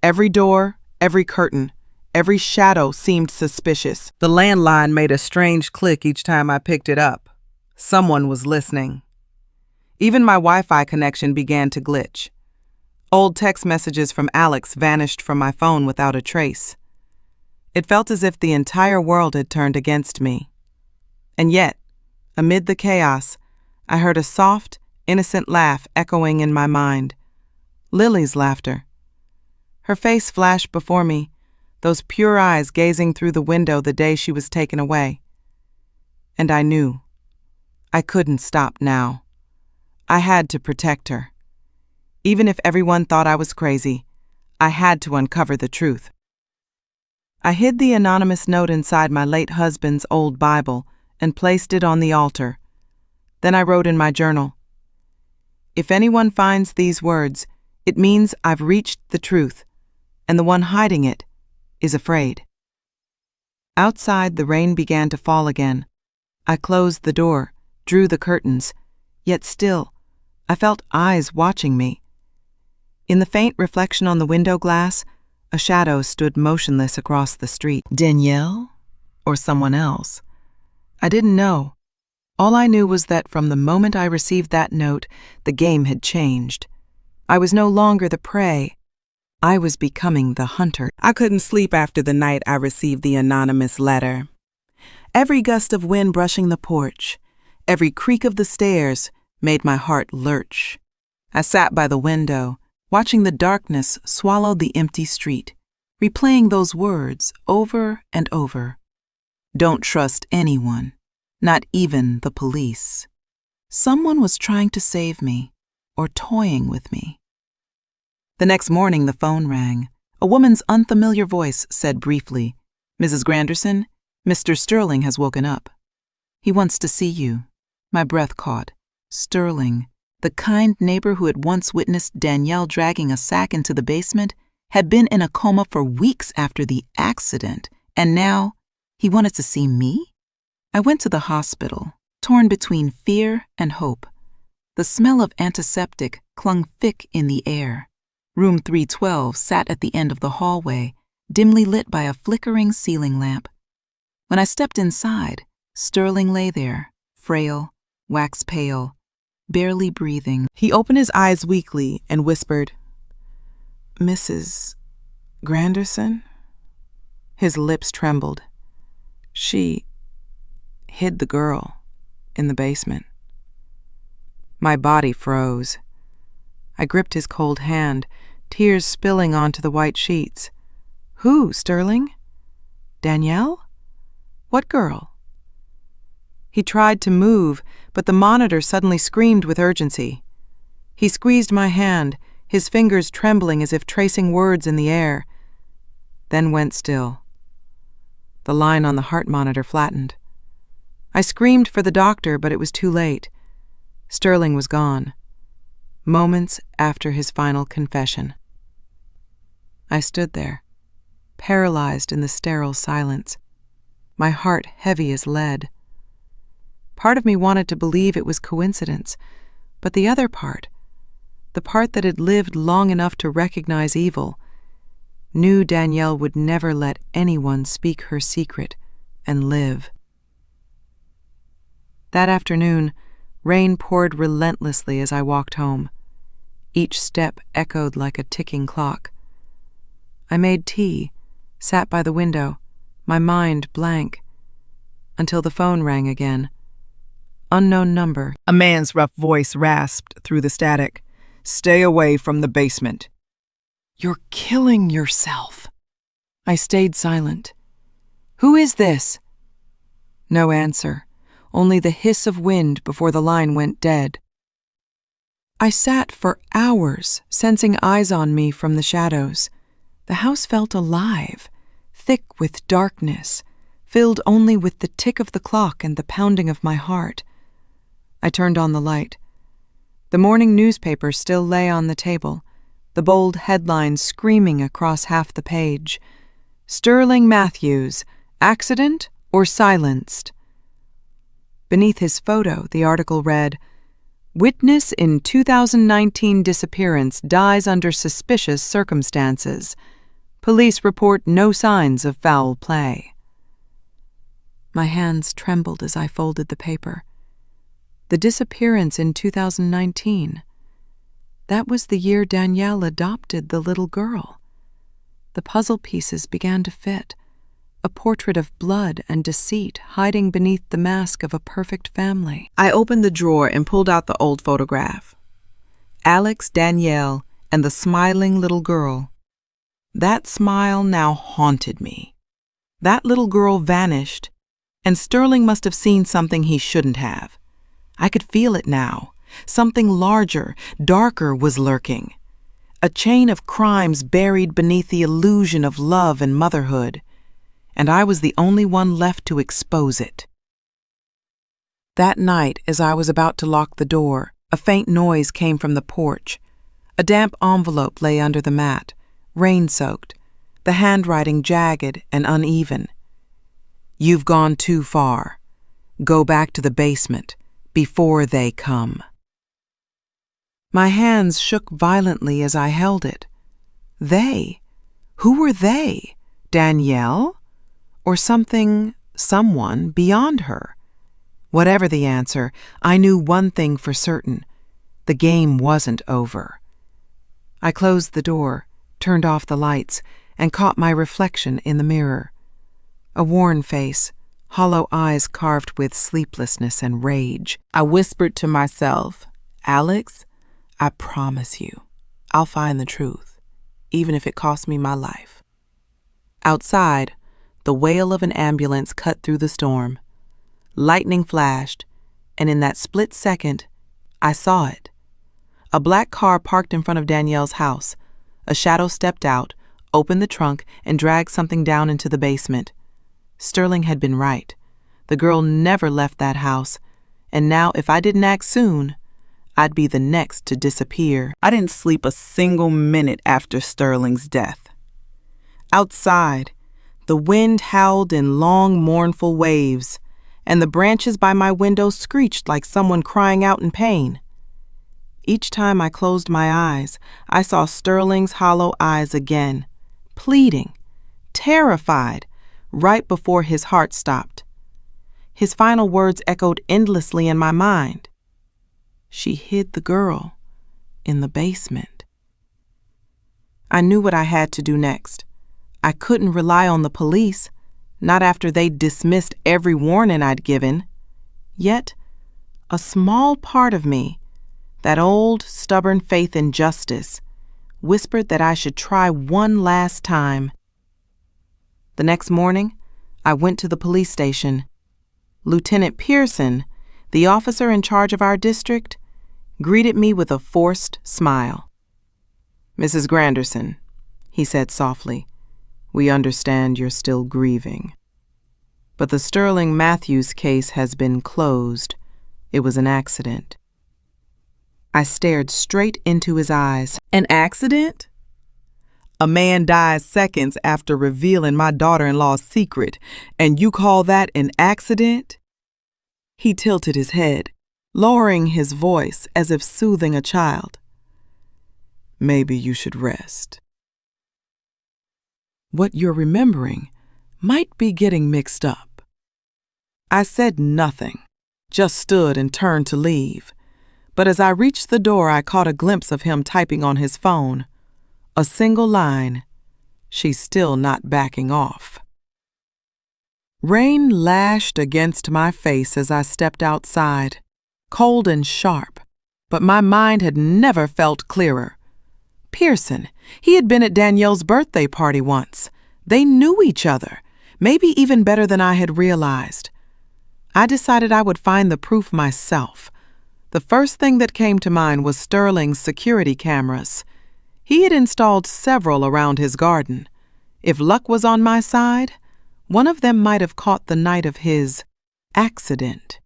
Every door, every curtain, Every shadow seemed suspicious. The landline made a strange click each time I picked it up. Someone was listening. Even my Wi-Fi connection began to glitch. Old text messages from Alex vanished from my phone without a trace. It felt as if the entire world had turned against me. And yet, amid the chaos, I heard a soft, innocent laugh echoing in my mind. Lily's laughter. Her face flashed before me, those pure eyes gazing through the window the day she was taken away. And I knew. I couldn't stop now. I had to protect her. Even if everyone thought I was crazy, I had to uncover the truth. I hid the anonymous note inside my late husband's old Bible and placed it on the altar. Then I wrote in my journal, "If anyone finds these words, it means I've reached the truth, and the one hiding it is afraid." Outside, the rain began to fall again. I closed the door, drew the curtains, yet still, I felt eyes watching me. In the faint reflection on the window glass, a shadow stood motionless across the street. Danielle? Or someone else? I didn't know. All I knew was that from the moment I received that note, the game had changed. I was no longer the prey. I was becoming the hunter. I couldn't sleep after the night I received the anonymous letter. Every gust of wind brushing the porch, every creak of the stairs made my heart lurch. I sat by the window, watching the darkness swallow the empty street, replaying those words over and over. Don't trust anyone, not even the police. Someone was trying to save me, or toying with me. The next morning the phone rang. A woman's unfamiliar voice said briefly, "Mrs. Granderson, Mr. Sterling has woken up. He wants to see you." My breath caught. Sterling, the kind neighbor who had once witnessed Danielle dragging a sack into the basement, had been in a coma for weeks after the accident, and now he wanted to see me? I went to the hospital, torn between fear and hope. The smell of antiseptic clung thick in the air. Room 312 sat at the end of the hallway, dimly lit by a flickering ceiling lamp. When I stepped inside, Sterling lay there, frail, wax pale, barely breathing. He opened his eyes weakly and whispered, "Mrs. Granderson?" His lips trembled. "She hid the girl in the basement." My body froze. I gripped his cold hand, tears spilling onto the white sheets. "Who, Sterling? Danielle? What girl?" He tried to move, but the monitor suddenly screamed with urgency. He squeezed my hand, his fingers trembling as if tracing words in the air, then went still. The line on the heart monitor flattened. I screamed for the doctor, but it was too late. Sterling was gone, moments after his final confession. I stood there, paralyzed in the sterile silence, my heart heavy as lead. Part of me wanted to believe it was coincidence, but the other part, the part that had lived long enough to recognize evil, knew Danielle would never let anyone speak her secret and live. That afternoon, rain poured relentlessly as I walked home. Each step echoed like a ticking clock. I made tea, sat by the window, my mind blank, until the phone rang again. Unknown number. A man's rough voice rasped through the static. "Stay away from the basement." "You're killing yourself." I stayed silent. "Who is this?" No answer, only the hiss of wind before the line went dead. I sat for hours, sensing eyes on me from the shadows. The house felt alive, thick with darkness, filled only with the tick of the clock and the pounding of my heart. I turned on the light. The morning newspaper still lay on the table, the bold headline screaming across half the page. "Sterling Matthews, accident or silenced?" Beneath his photo, the article read, "Witness in 2019 disappearance dies under suspicious circumstances. Police report no signs of foul play. My hands trembled as I folded the paper. The disappearance in 2019. That was the year Danielle adopted the little girl. The puzzle pieces began to fit. A portrait of blood and deceit hiding beneath the mask of a perfect family. I opened the drawer and pulled out the old photograph. Alex, Danielle, and the smiling little girl. That smile now haunted me. That little girl vanished, and Sterling must have seen something he shouldn't have. I could feel it now. Something larger, darker was lurking. A chain of crimes buried beneath the illusion of love and motherhood. And I was the only one left to expose it. That night, as I was about to lock the door, a faint noise came from the porch. A damp envelope lay under the mat, rain-soaked, the handwriting jagged and uneven. "You've gone too far. Go back to the basement before they come." My hands shook violently as I held it. They? Who were they? Danielle? Or someone beyond her? Whatever the answer, I knew one thing for certain. The game wasn't over. I closed the door, turned off the lights, and caught my reflection in the mirror. A worn face, hollow eyes carved with sleeplessness and rage. I whispered to myself, "Alex, I promise you, I'll find the truth, even if it costs me my life." Outside, the wail of an ambulance cut through the storm. Lightning flashed, and in that split second, I saw it. A black car parked in front of Danielle's house. A shadow stepped out, opened the trunk, and dragged something down into the basement. Sterling had been right. The girl never left that house, and now if I didn't act soon, I'd be the next to disappear. I didn't sleep a single minute after Sterling's death. Outside, the wind howled in long, mournful waves, and the branches by my window screeched like someone crying out in pain. Each time I closed my eyes, I saw Sterling's hollow eyes again, pleading, terrified, right before his heart stopped. His final words echoed endlessly in my mind. She hid the girl in the basement. I knew what I had to do next. I couldn't rely on the police, not after they'd dismissed every warning I'd given. Yet, a small part of me, that old, stubborn faith in justice, whispered that I should try one last time. The next morning, I went to the police station. Lieutenant Pearson, the officer in charge of our district, greeted me with a forced smile. "Mrs. Granderson," he said softly, "we understand you're still grieving. But the Sterling Matthews case has been closed. It was an accident." I stared straight into his eyes. "An accident? A man dies seconds after revealing my daughter-in-law's secret, and you call that an accident?" He tilted his head, lowering his voice as if soothing a child. "Maybe you should rest. What you're remembering might be getting mixed up." I said nothing, just stood and turned to leave. But as I reached the door, I caught a glimpse of him typing on his phone. A single line, "She's still not backing off." Rain lashed against my face as I stepped outside, cold and sharp, but my mind had never felt clearer. Pearson, he had been at Danielle's birthday party once. They knew each other, maybe even better than I had realized. I decided I would find the proof myself. The first thing that came to mind was Sterling's security cameras. He had installed several around his garden. If luck was on my side, one of them might have caught the night of his accident.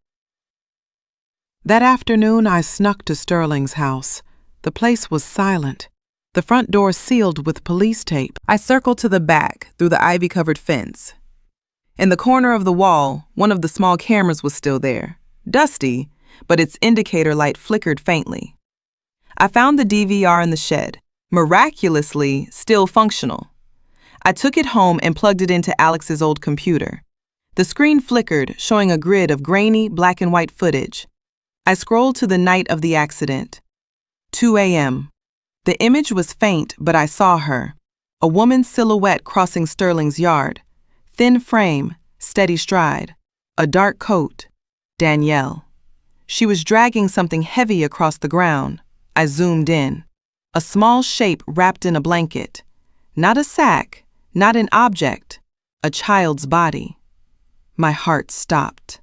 That afternoon, I snuck to Sterling's house. The place was silent, the front door sealed with police tape. I circled to the back through the ivy-covered fence. In the corner of the wall, one of the small cameras was still there, dusty, but its indicator light flickered faintly. I found the DVR in the shed, miraculously still functional. I took it home and plugged it into Alex's old computer. The screen flickered, showing a grid of grainy, black and white footage. I scrolled to the night of the accident. 2 a.m. The image was faint, but I saw her. A woman's silhouette crossing Sterling's yard. Thin frame, steady stride. A dark coat. Danielle. She was dragging something heavy across the ground. I zoomed in. A small shape wrapped in a blanket. Not a sack, not an object. A child's body. My heart stopped.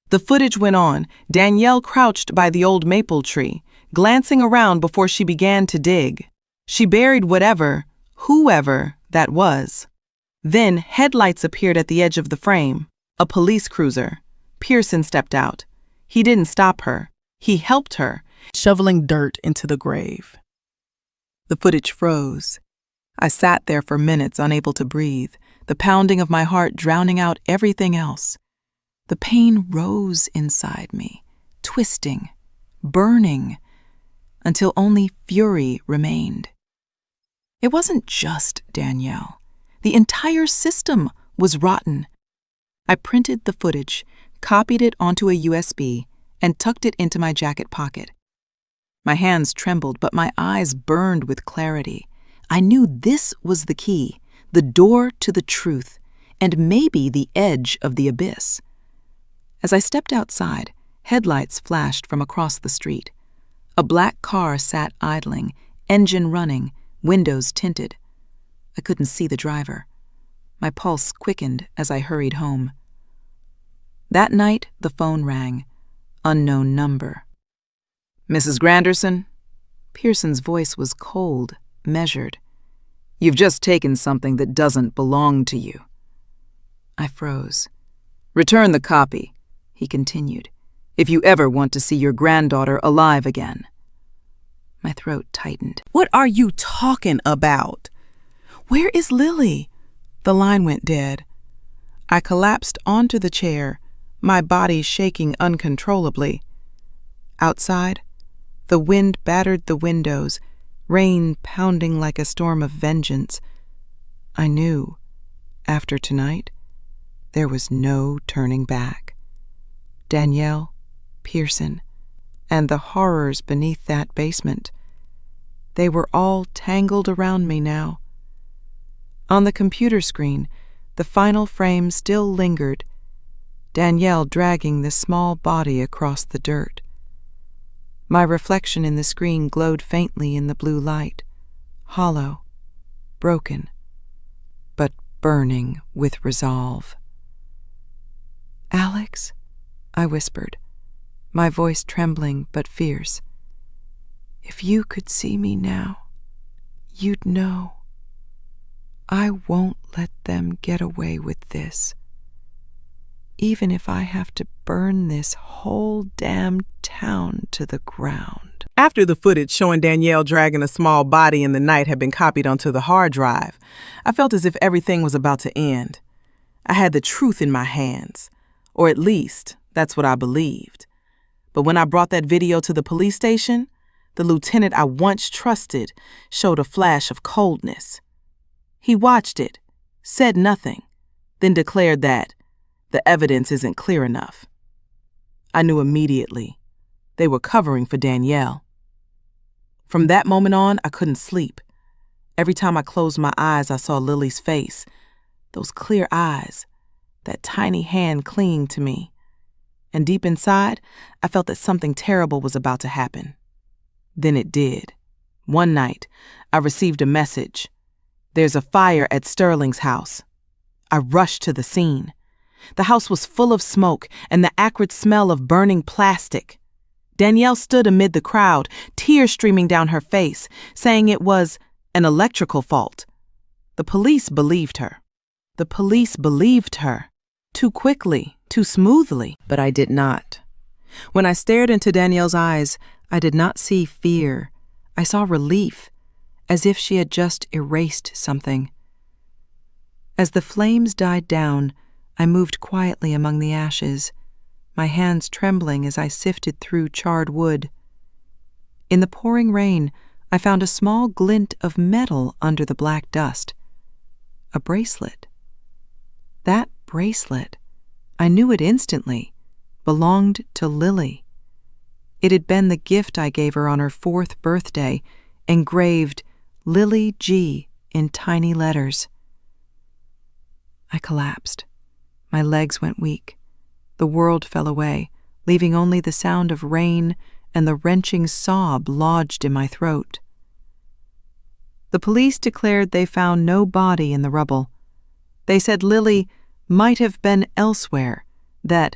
The footage went on, Danielle crouched by the old maple tree, glancing around before she began to dig. She buried whoever that was. Then headlights appeared at the edge of the frame. A police cruiser. Pearson stepped out. He didn't stop her. He helped her, shoveling dirt into the grave. The footage froze. I sat there for minutes, unable to breathe, the pounding of my heart drowning out everything else. The pain rose inside me, twisting, burning, until only fury remained. It wasn't just Danielle. The entire system was rotten. I printed the footage, copied it onto a USB, and tucked it into my jacket pocket. My hands trembled, but my eyes burned with clarity. I knew this was the key, the door to the truth, and maybe the edge of the abyss. As I stepped outside, headlights flashed from across the street. A black car sat idling, engine running, windows tinted. I couldn't see the driver. My pulse quickened as I hurried home. That night, the phone rang. Unknown number. Mrs. Granderson? Pearson's voice was cold, measured. You've just taken something that doesn't belong to you. I froze. Return the copy, he continued, if you ever want to see your granddaughter alive again. My throat tightened. What are you talking about? Where is Lily? The line went dead. I collapsed onto the chair, my body shaking uncontrollably. Outside, the wind battered the windows, rain pounding like a storm of vengeance. I knew, after tonight, there was no turning back. Danielle, Pearson, and the horrors beneath that basement. They were all tangled around me now. On the computer screen, the final frame still lingered, Danielle dragging the small body across the dirt. My reflection in the screen glowed faintly in the blue light, hollow, broken, but burning with resolve. "Alex," I whispered, my voice trembling but fierce. "If you could see me now, you'd know. I won't let them get away with this. Even if I have to burn this whole damn town to the ground." After the footage showing Danielle dragging a small body in the night had been copied onto the hard drive, I felt as if everything was about to end. I had the truth in my hands, or at least that's what I believed. But when I brought that video to the police station, the lieutenant I once trusted showed a flash of coldness. He watched it, said nothing, then declared that the evidence isn't clear enough. I knew immediately they were covering for Danielle. From that moment on, I couldn't sleep. Every time I closed my eyes, I saw Lily's face, those clear eyes, that tiny hand clinging to me. And deep inside, I felt that something terrible was about to happen. Then it did. One night, I received a message. "There's a fire at Sterling's house." I rushed to the scene. The house was full of smoke and the acrid smell of burning plastic. Danielle stood amid the crowd, tears streaming down her face, saying it was an electrical fault. The police believed her. The police believed her. Too quickly, too smoothly. But I did not. When I stared into Danielle's eyes, I did not see fear. I saw relief, as if she had just erased something. As the flames died down, I moved quietly among the ashes, my hands trembling as I sifted through charred wood. In the pouring rain, I found a small glint of metal under the black dust. A bracelet. That bracelet, I knew it instantly, belonged to Lily. It had been the gift I gave her on her 4th birthday, engraved Lily G in tiny letters. I collapsed. My legs went weak. The world fell away, leaving only the sound of rain and the wrenching sob lodged in my throat. The police declared they found no body in the rubble. They said Lily might have been elsewhere, that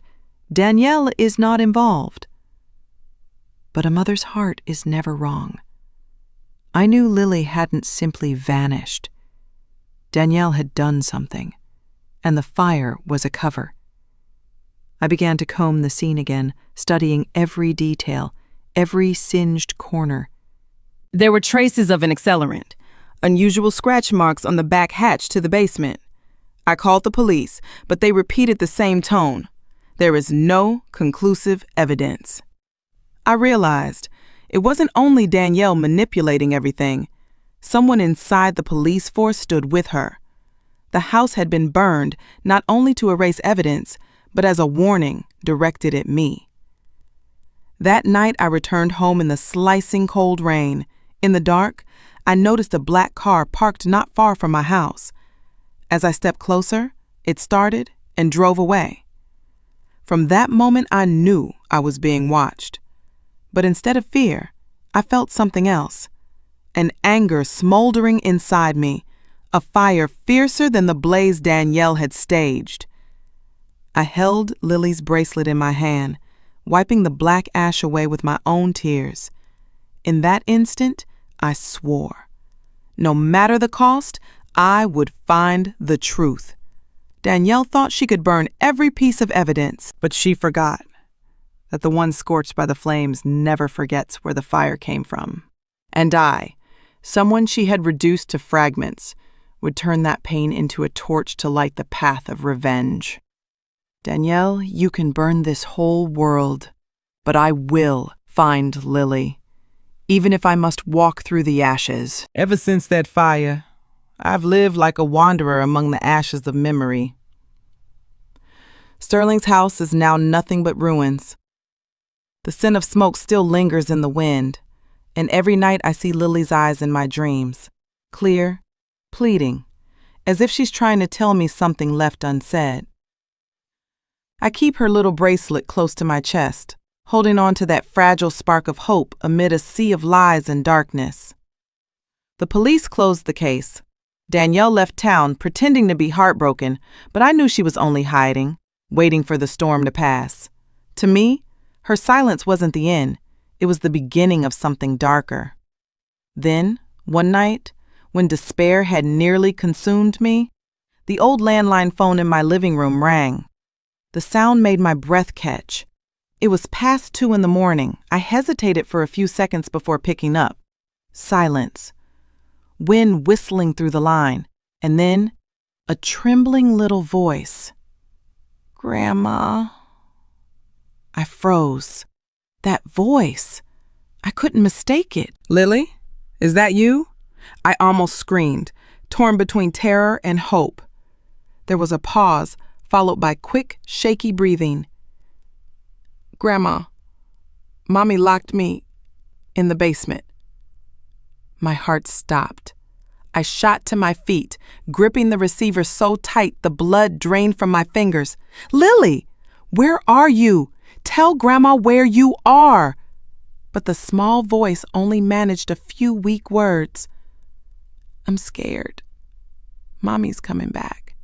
Danielle is not involved. But a mother's heart is never wrong. I knew Lily hadn't simply vanished. Danielle had done something, and the fire was a cover. I began to comb the scene again, studying every detail, every singed corner. There were traces of an accelerant, unusual scratch marks on the back hatch to the basement. I called the police, but they repeated the same tone. There is no conclusive evidence. I realized it wasn't only Danielle manipulating everything. Someone inside the police force stood with her. The house had been burned not only to erase evidence, but as a warning directed at me. That night I returned home in the slicing cold rain. In the dark, I noticed a black car parked not far from my house. As I stepped closer, it started and drove away. From that moment, I knew I was being watched. But instead of fear, I felt something else. An anger smoldering inside me, a fire fiercer than the blaze Danielle had staged. I held Lily's bracelet in my hand, wiping the black ash away with my own tears. In that instant, I swore. No matter the cost, I would find the truth. Danielle thought she could burn every piece of evidence, but she forgot that the one scorched by the flames never forgets where the fire came from. And I, someone she had reduced to fragments, would turn that pain into a torch to light the path of revenge. Danielle, you can burn this whole world, but I will find Lily, even if I must walk through the ashes. Ever since that fire, I've lived like a wanderer among the ashes of memory. Sterling's house is now nothing but ruins. The scent of smoke still lingers in the wind, and every night I see Lily's eyes in my dreams, clear, pleading, as if she's trying to tell me something left unsaid. I keep her little bracelet close to my chest, holding on to that fragile spark of hope amid a sea of lies and darkness. The police closed the case. Danielle left town pretending to be heartbroken, but I knew she was only hiding, waiting for the storm to pass. To me, her silence wasn't the end. It was the beginning of something darker. Then, one night, when despair had nearly consumed me, the old landline phone in my living room rang. The sound made my breath catch. It was past 2 a.m. I hesitated for a few seconds before picking up. Silence. Wind whistling through the line, and then a trembling little voice. "Grandma." I froze. That voice. I couldn't mistake it. Lily, is that you? I almost screamed, torn between terror and hope. There was a pause, followed by quick, shaky breathing. "Grandma, Mommy locked me in the basement." My heart stopped. I shot to my feet, gripping the receiver so tight the blood drained from my fingers. "Lily, where are you? Tell Grandma where you are." But the small voice only managed a few weak words. "I'm scared. Mommy's coming back,"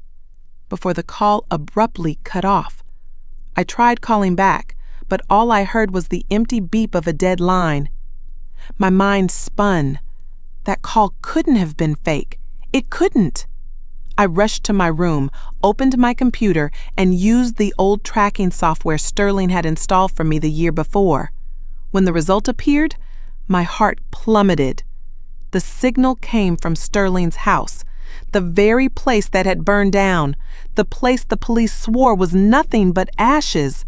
before the call abruptly cut off. I tried calling back, but all I heard was the empty beep of a dead line. My mind spun. That call couldn't have been fake. It couldn't. I rushed to my room, opened my computer, and used the old tracking software Sterling had installed for me the year before. When the result appeared, my heart plummeted. The signal came from Sterling's house, the very place that had burned down, the place the police swore was nothing but ashes.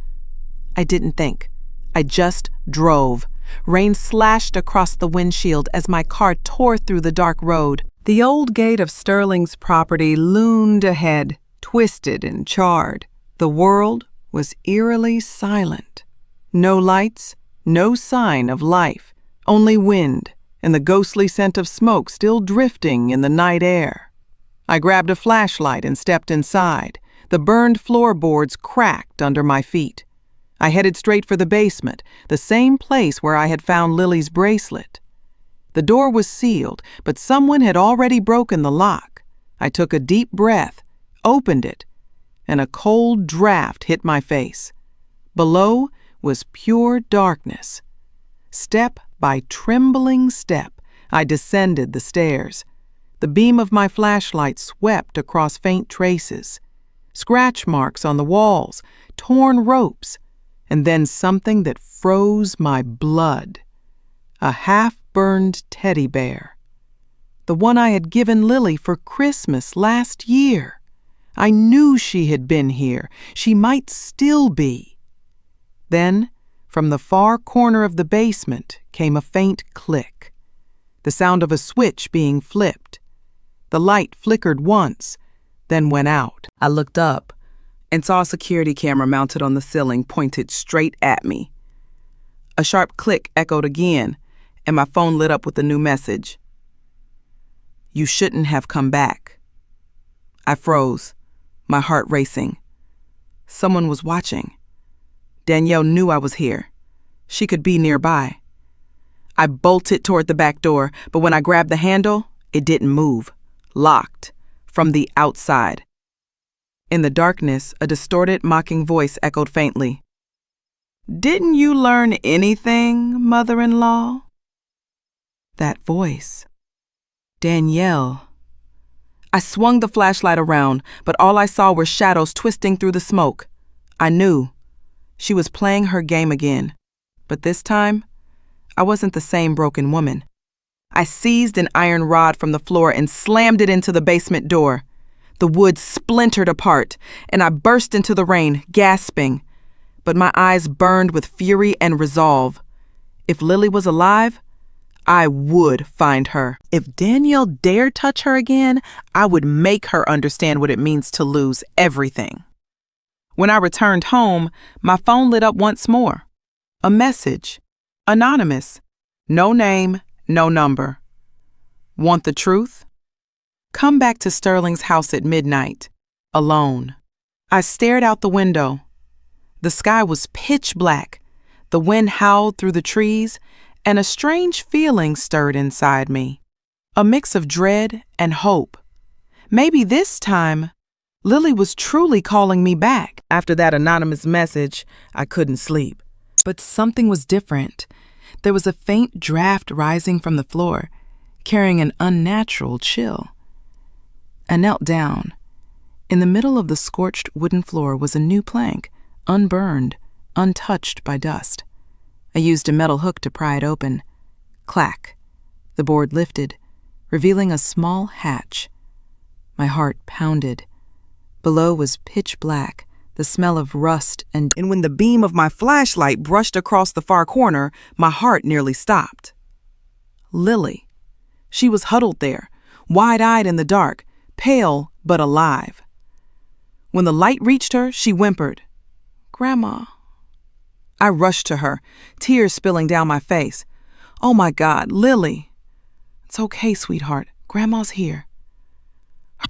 I didn't think. I just drove. Rain slashed across the windshield as my car tore through the dark road. The old gate of Sterling's property loomed ahead, twisted and charred. The world was eerily silent. No lights, no sign of life, only wind and the ghostly scent of smoke still drifting in the night air. I grabbed a flashlight and stepped inside. The burned floorboards cracked under my feet. I headed straight for the basement, the same place where I had found Lily's bracelet. The door was sealed, but someone had already broken the lock. I took a deep breath, opened it, and a cold draft hit my face. Below was pure darkness. Step by trembling step, I descended the stairs. The beam of my flashlight swept across faint traces. Scratch marks on the walls, torn ropes, and then something that froze my blood. A half-burned teddy bear. The one I had given Lily for Christmas last year. I knew she had been here. She might still be. Then, from the far corner of the basement came a faint click. The sound of a switch being flipped. The light flickered once, then went out. I looked up and saw a security camera mounted on the ceiling pointed straight at me. A sharp click echoed again, and my phone lit up with a new message. "You shouldn't have come back." I froze, my heart racing. Someone was watching. Danielle knew I was here. She could be nearby. I bolted toward the back door, but when I grabbed the handle, it didn't move. Locked, from the outside. In the darkness, a distorted, mocking voice echoed faintly. "Didn't you learn anything, mother-in-law?" That voice. Danielle. I swung the flashlight around, but all I saw were shadows twisting through the smoke. I knew. She was playing her game again. But this time, I wasn't the same broken woman. I seized an iron rod from the floor and slammed it into the basement door. The wood splintered apart, and I burst into the rain, gasping. But my eyes burned with fury and resolve. If Lily was alive, I would find her. If Danielle dared touch her again, I would make her understand what it means to lose everything. When I returned home, my phone lit up once more. A message. Anonymous. No name, no number. Want the truth? Come back to Sterling's house at midnight, alone. I stared out the window. The sky was pitch black. The wind howled through the trees, and a strange feeling stirred inside me. A mix of dread and hope. Maybe this time, Lily was truly calling me back. After that anonymous message, I couldn't sleep. But something was different. There was a faint draft rising from the floor, carrying an unnatural chill. I knelt down. In the middle of the scorched wooden floor was a new plank, unburned, untouched by dust. I used a metal hook to pry it open. Clack. The board lifted, revealing a small hatch. My heart pounded. Below was pitch black, the smell of rust and when the beam of my flashlight brushed across the far corner, my heart nearly stopped. Lily. She was huddled there, wide-eyed in the dark, pale but alive. When the light reached her, she whimpered, "Grandma." I rushed to her, tears spilling down my face. "Oh my God, Lily." "It's okay, sweetheart. Grandma's here."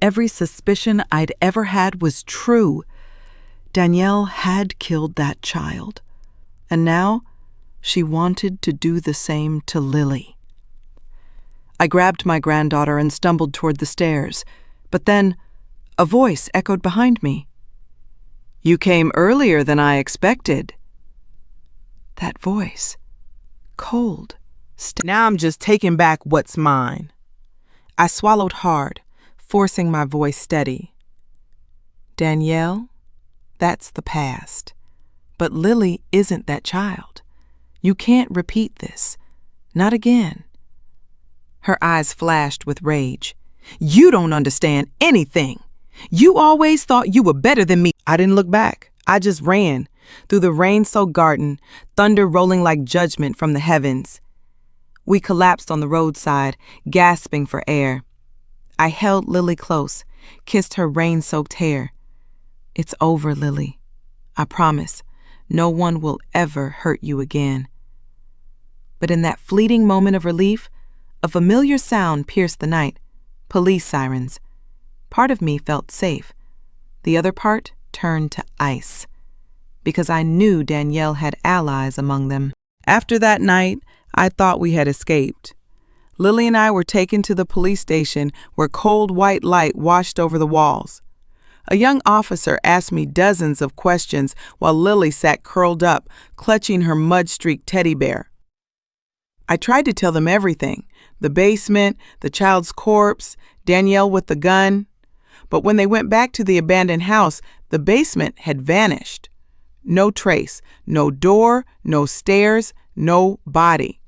Every suspicion I'd ever had was true. Danielle had killed that child, and now she wanted to do the same to Lily. I grabbed my granddaughter and stumbled toward the stairs, but then a voice echoed behind me. "You came earlier than I expected." That voice, cold. Now I'm just taking back what's mine. I swallowed hard, forcing my voice steady. "Danielle, that's the past. But Lily isn't that child. You can't repeat this. Not again." Her eyes flashed with rage. "You don't understand anything. You always thought you were better than me." I didn't look back. I just ran through the rain-soaked garden, thunder rolling like judgment from the heavens. We collapsed on the roadside, gasping for air. I held Lily close, kissed her rain-soaked hair. "It's over, Lily. I promise. No one will ever hurt you again." But in that fleeting moment of relief, a familiar sound pierced the night. Police sirens. Part of me felt safe. The other part turned to ice, because I knew Danielle had allies among them. After that night, I thought we had escaped. Lily and I were taken to the police station where cold white light washed over the walls. A young officer asked me dozens of questions while Lily sat curled up, clutching her mud-streaked teddy bear. I tried to tell them everything: the basement, the child's corpse, Danielle with the gun. But when they went back to the abandoned house, the basement had vanished. No trace, no door, no stairs, no body.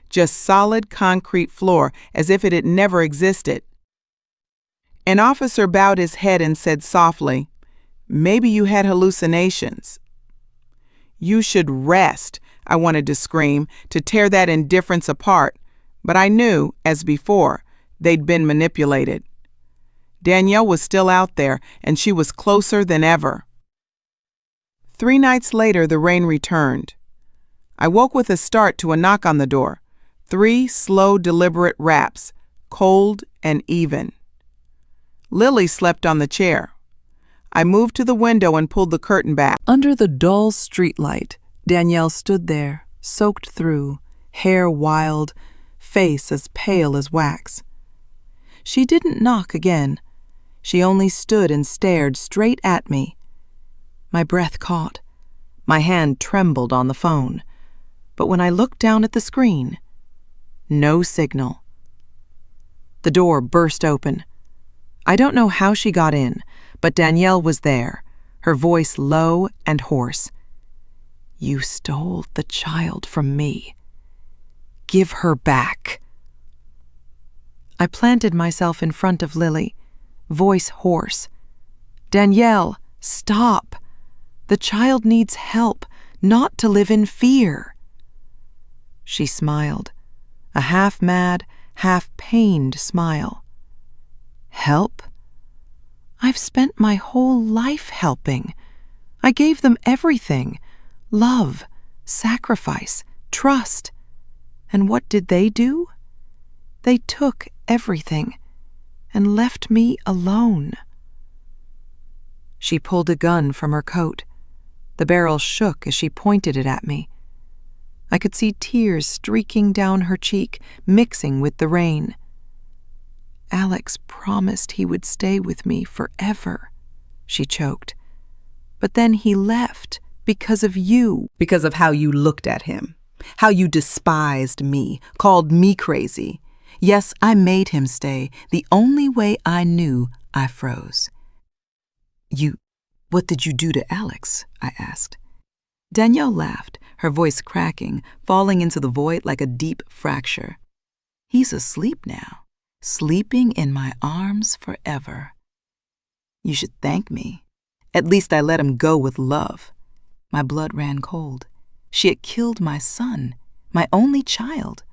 Just solid concrete floor, as if it had never existed. An officer bowed his head and said softly, "Maybe you had hallucinations." "You should rest," I wanted to scream, to tear that indifference apart, but I knew, as before, they'd been manipulated. Danielle was still out there, and she was closer than ever. 3 nights later, the rain returned. I woke with a start to a knock on the door. 3 slow, deliberate raps, cold and even. Lily slept on the chair. I moved to the window and pulled the curtain back. Under the dull streetlight, Danielle stood there, soaked through, hair wild, face as pale as wax. She didn't knock again. She only stood and stared straight at me. My breath caught. My hand trembled on the phone. But when I looked down at the screen, no signal. The door burst open. I don't know how she got in, but Danielle was there, her voice low and hoarse. "You stole the child from me. Give her back." I planted myself in front of Lily, voice hoarse. "Danielle, stop. The child needs help, not to live in fear." She smiled, a half-mad, half-pained smile. "Help? I've spent my whole life helping. I gave them everything: love, sacrifice, trust. And what did they do? They took everything and left me alone." She pulled a gun from her coat. The barrel shook as she pointed it at me. I could see tears streaking down her cheek, mixing with the rain. "Alex promised he would stay with me forever," she choked. "But then he left because of you." Because of how you looked at him, how you despised me, called me crazy. Yes, I made him stay. The only way I knew, I froze. What did you do to Alex?" I asked. Danielle laughed, her voice cracking, falling into the void like a deep fracture. "He's asleep now, sleeping in my arms forever. You should thank me. At least I let him go with love." My blood ran cold. She had killed my son, my only child.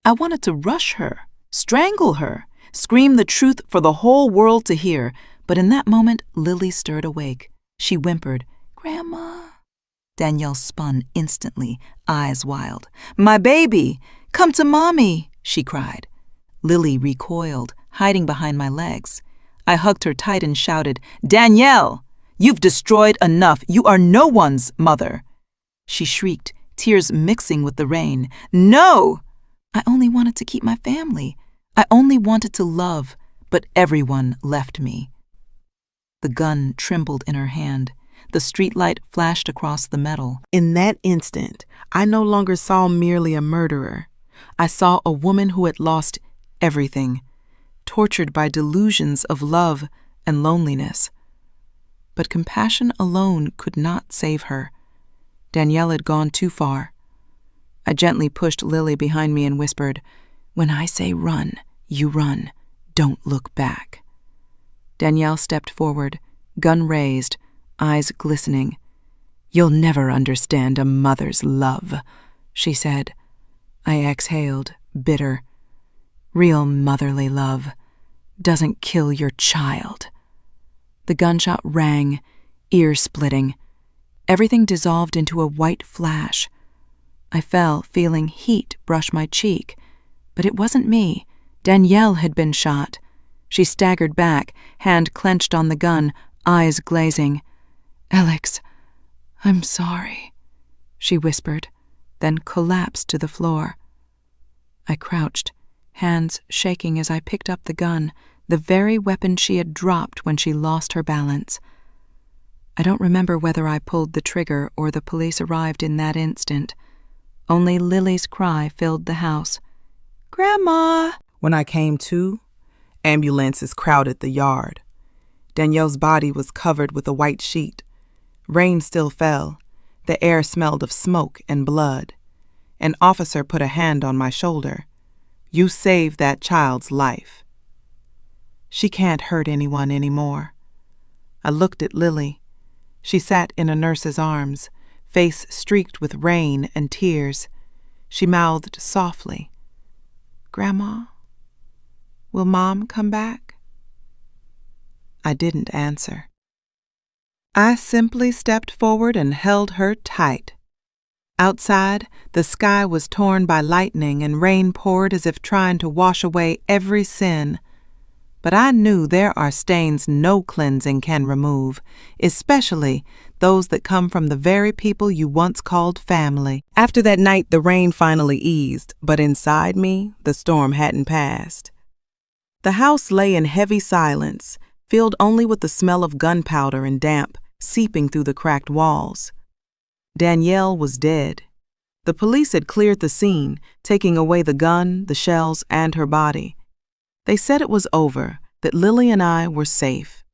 I wanted to rush her, strangle her, scream the truth for the whole world to hear, but in that moment, Lily stirred awake. She whimpered, "Grandma." Danielle spun instantly, eyes wild. "My baby! Come to Mommy!" she cried. Lily recoiled, hiding behind my legs. I hugged her tight and shouted, "Danielle! You've destroyed enough. You are no one's mother." She shrieked, tears mixing with the rain. "No! I only wanted to keep my family. I only wanted to love, but everyone left me." The gun trembled in her hand. The streetlight flashed across the metal. In that instant, I no longer saw merely a murderer. I saw a woman who had lost everything, tortured by delusions of love and loneliness. But compassion alone could not save her. Danielle had gone too far. I gently pushed Lily behind me and whispered, "When I say run, you run. Don't look back." Danielle stepped forward, gun raised, eyes glistening. "You'll never understand a mother's love," she said. I exhaled, bitter. Real motherly love. doesn't kill your child." The gunshot rang, ear-splitting. Everything dissolved into a white flash. I fell, feeling heat brush my cheek. But it wasn't me. Danielle had been shot. She staggered back, hand clenched on the gun, eyes glazing. "Alex, I'm sorry," she whispered, then collapsed to the floor. I crouched, hands shaking as I picked up the gun, the very weapon she had dropped when she lost her balance. I don't remember whether I pulled the trigger or the police arrived in that instant. Only Lily's cry filled the house. "Grandma!" When I came to, ambulances crowded the yard. Danielle's body was covered with a white sheet. Rain still fell. The air smelled of smoke and blood. An officer put a hand on my shoulder. "You saved that child's life. She can't hurt anyone anymore." I looked at Lily. She sat in a nurse's arms, face streaked with rain and tears. She mouthed softly, "Grandma, will Mom come back?" I didn't answer. I simply stepped forward and held her tight. Outside, the sky was torn by lightning and rain poured as if trying to wash away every sin. But I knew there are stains no cleansing can remove, especially those that come from the very people you once called family. After that night, the rain finally eased, but inside me, the storm hadn't passed. The house lay in heavy silence, filled only with the smell of gunpowder and damp seeping through the cracked walls. Danielle was dead. The police had cleared the scene, taking away the gun, the shells, and her body. They said it was over, that Lily and I were safe.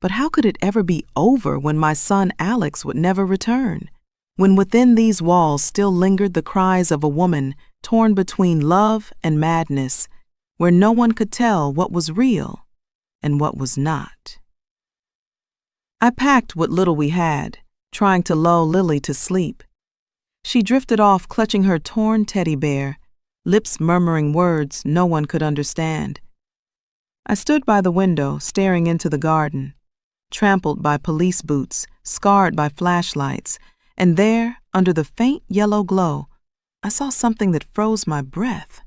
But how could it ever be over when my son Alex would never return? When within these walls still lingered the cries of a woman torn between love and madness, where no one could tell what was real and what was not. I packed what little we had, trying to lull Lily to sleep. She drifted off clutching her torn teddy bear, lips murmuring words no one could understand. I stood by the window, staring into the garden, trampled by police boots, scarred by flashlights, and there, under the faint yellow glow, I saw something that froze my breath.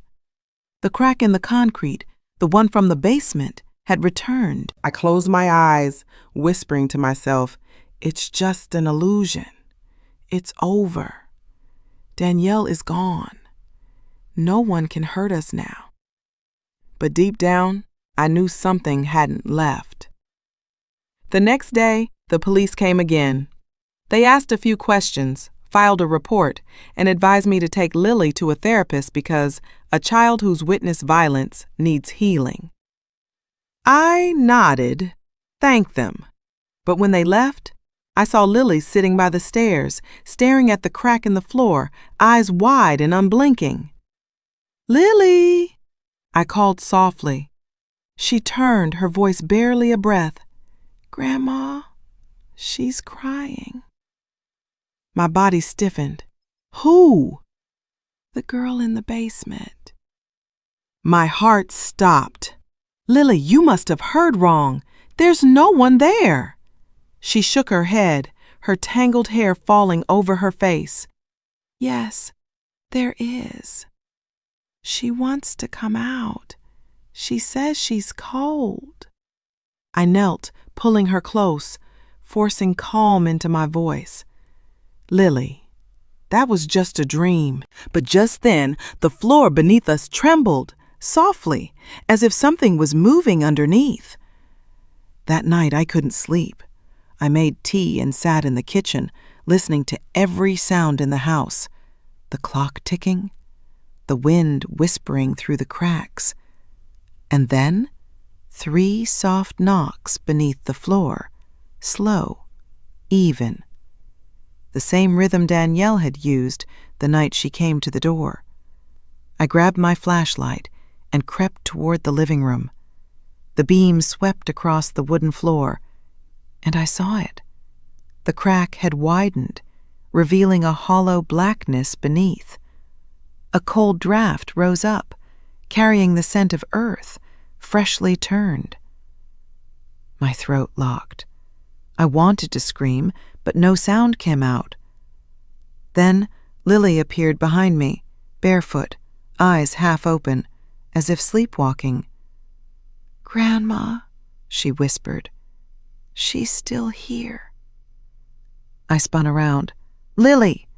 The crack in the concrete, the one from the basement, had returned. I closed my eyes, whispering to myself, "It's just an illusion. It's over. Danielle is gone. No one can hurt us now." But deep down, I knew something hadn't left. The next day, the police came again. They asked a few questions, filed a report, and advised me to take Lily to a therapist because a child who's witnessed violence needs healing. I nodded, thanked them. But when they left, I saw Lily sitting by the stairs, staring at the crack in the floor, eyes wide and unblinking. "Lily!" I called softly. She turned, her voice barely a breath. "Grandma, she's crying." My body stiffened. "Who?" "The girl in the basement." My heart stopped. "Lily, you must have heard wrong. There's no one there." She shook her head, her tangled hair falling over her face. "Yes, there is. She wants to come out. She says she's cold." I knelt, pulling her close, forcing calm into my voice. "Lily, that was just a dream." But just then, the floor beneath us trembled, softly, as if something was moving underneath. That night I couldn't sleep. I made tea and sat in the kitchen, listening to every sound in the house. The clock ticking, the wind whispering through the cracks. And then, 3 soft knocks beneath the floor, slow, even. The same rhythm Danielle had used the night she came to the door. I grabbed my flashlight and crept toward the living room. The beam swept across the wooden floor, and I saw it. The crack had widened, revealing a hollow blackness beneath. A cold draft rose up, carrying the scent of earth, freshly turned. My throat locked. I wanted to scream, but no sound came out. Then Lily appeared behind me, barefoot, eyes half open, as if sleepwalking. "Grandma," she whispered. "She's still here." I spun around. "Lily,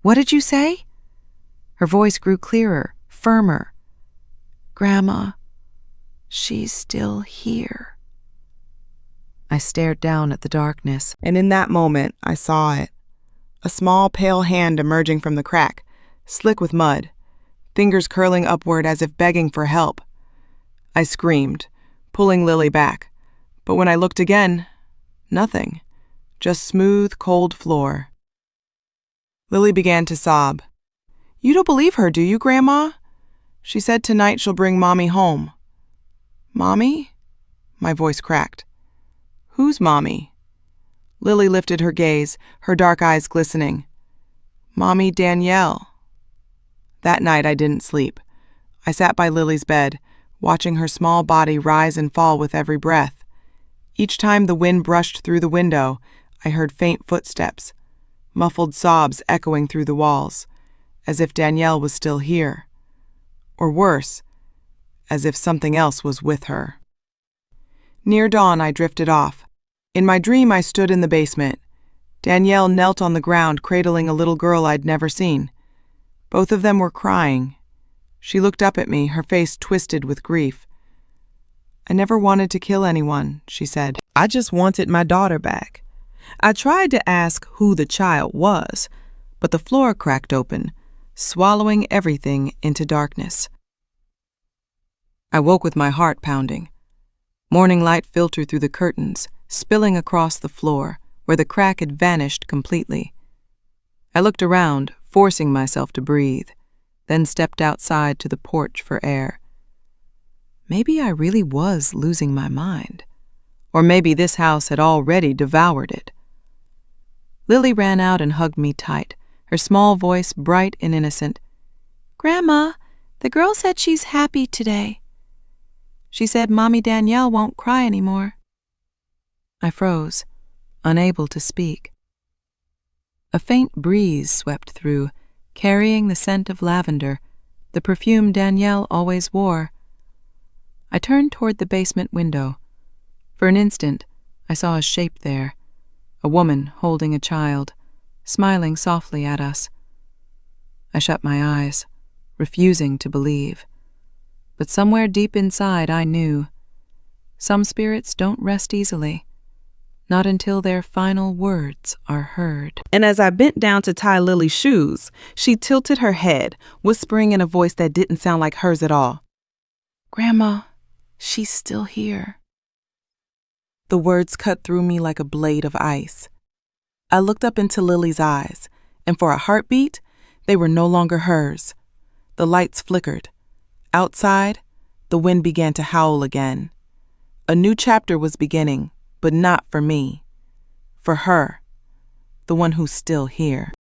what did you say?" Her voice grew clearer, firmer. "Grandma, she's still here." I stared down at the darkness. And in that moment, I saw it. A small, pale hand emerging from the crack, slick with mud, fingers curling upward as if begging for help. I screamed, pulling Lily back. But when I looked again, nothing. Just smooth, cold floor. Lily began to sob. "You don't believe her, do you, Grandma? She said tonight she'll bring Mommy home." "Mommy?" My voice cracked. "Who's Mommy?" Lily lifted her gaze, her dark eyes glistening. "Mommy Danielle." That night I didn't sleep. I sat by Lily's bed, watching her small body rise and fall with every breath. Each time the wind brushed through the window, I heard faint footsteps, muffled sobs echoing through the walls, as if Danielle was still here. Or worse, as if something else was with her. Near dawn, I drifted off. In my dream, I stood in the basement. Danielle knelt on the ground, cradling a little girl I'd never seen. Both of them were crying. She looked up at me, her face twisted with grief. "I never wanted to kill anyone," she said. "I just wanted my daughter back." I tried to ask who the child was, but the floor cracked open, swallowing everything into darkness. I woke with my heart pounding. Morning light filtered through the curtains, spilling across the floor, where the crack had vanished completely. I looked around, forcing myself to breathe, then stepped outside to the porch for air. Maybe I really was losing my mind, or maybe this house had already devoured it. Lily ran out and hugged me tight, her small voice bright and innocent. "Grandma, the girl said she's happy today. She said Mommy Danielle won't cry anymore." I froze, unable to speak. A faint breeze swept through, carrying the scent of lavender, the perfume Danielle always wore. I turned toward the basement window. For an instant, I saw a shape there, a woman holding a child, smiling softly at us. I shut my eyes, refusing to believe. But somewhere deep inside I knew. Some spirits don't rest easily, not until their final words are heard. And as I bent down to tie Lily's shoes, she tilted her head, whispering in a voice that didn't sound like hers at all. "Grandma, she's still here." The words cut through me like a blade of ice. I looked up into Lily's eyes, and for a heartbeat, they were no longer hers. The lights flickered. Outside, the wind began to howl again. A new chapter was beginning, but not for me. For her, the one who's still here.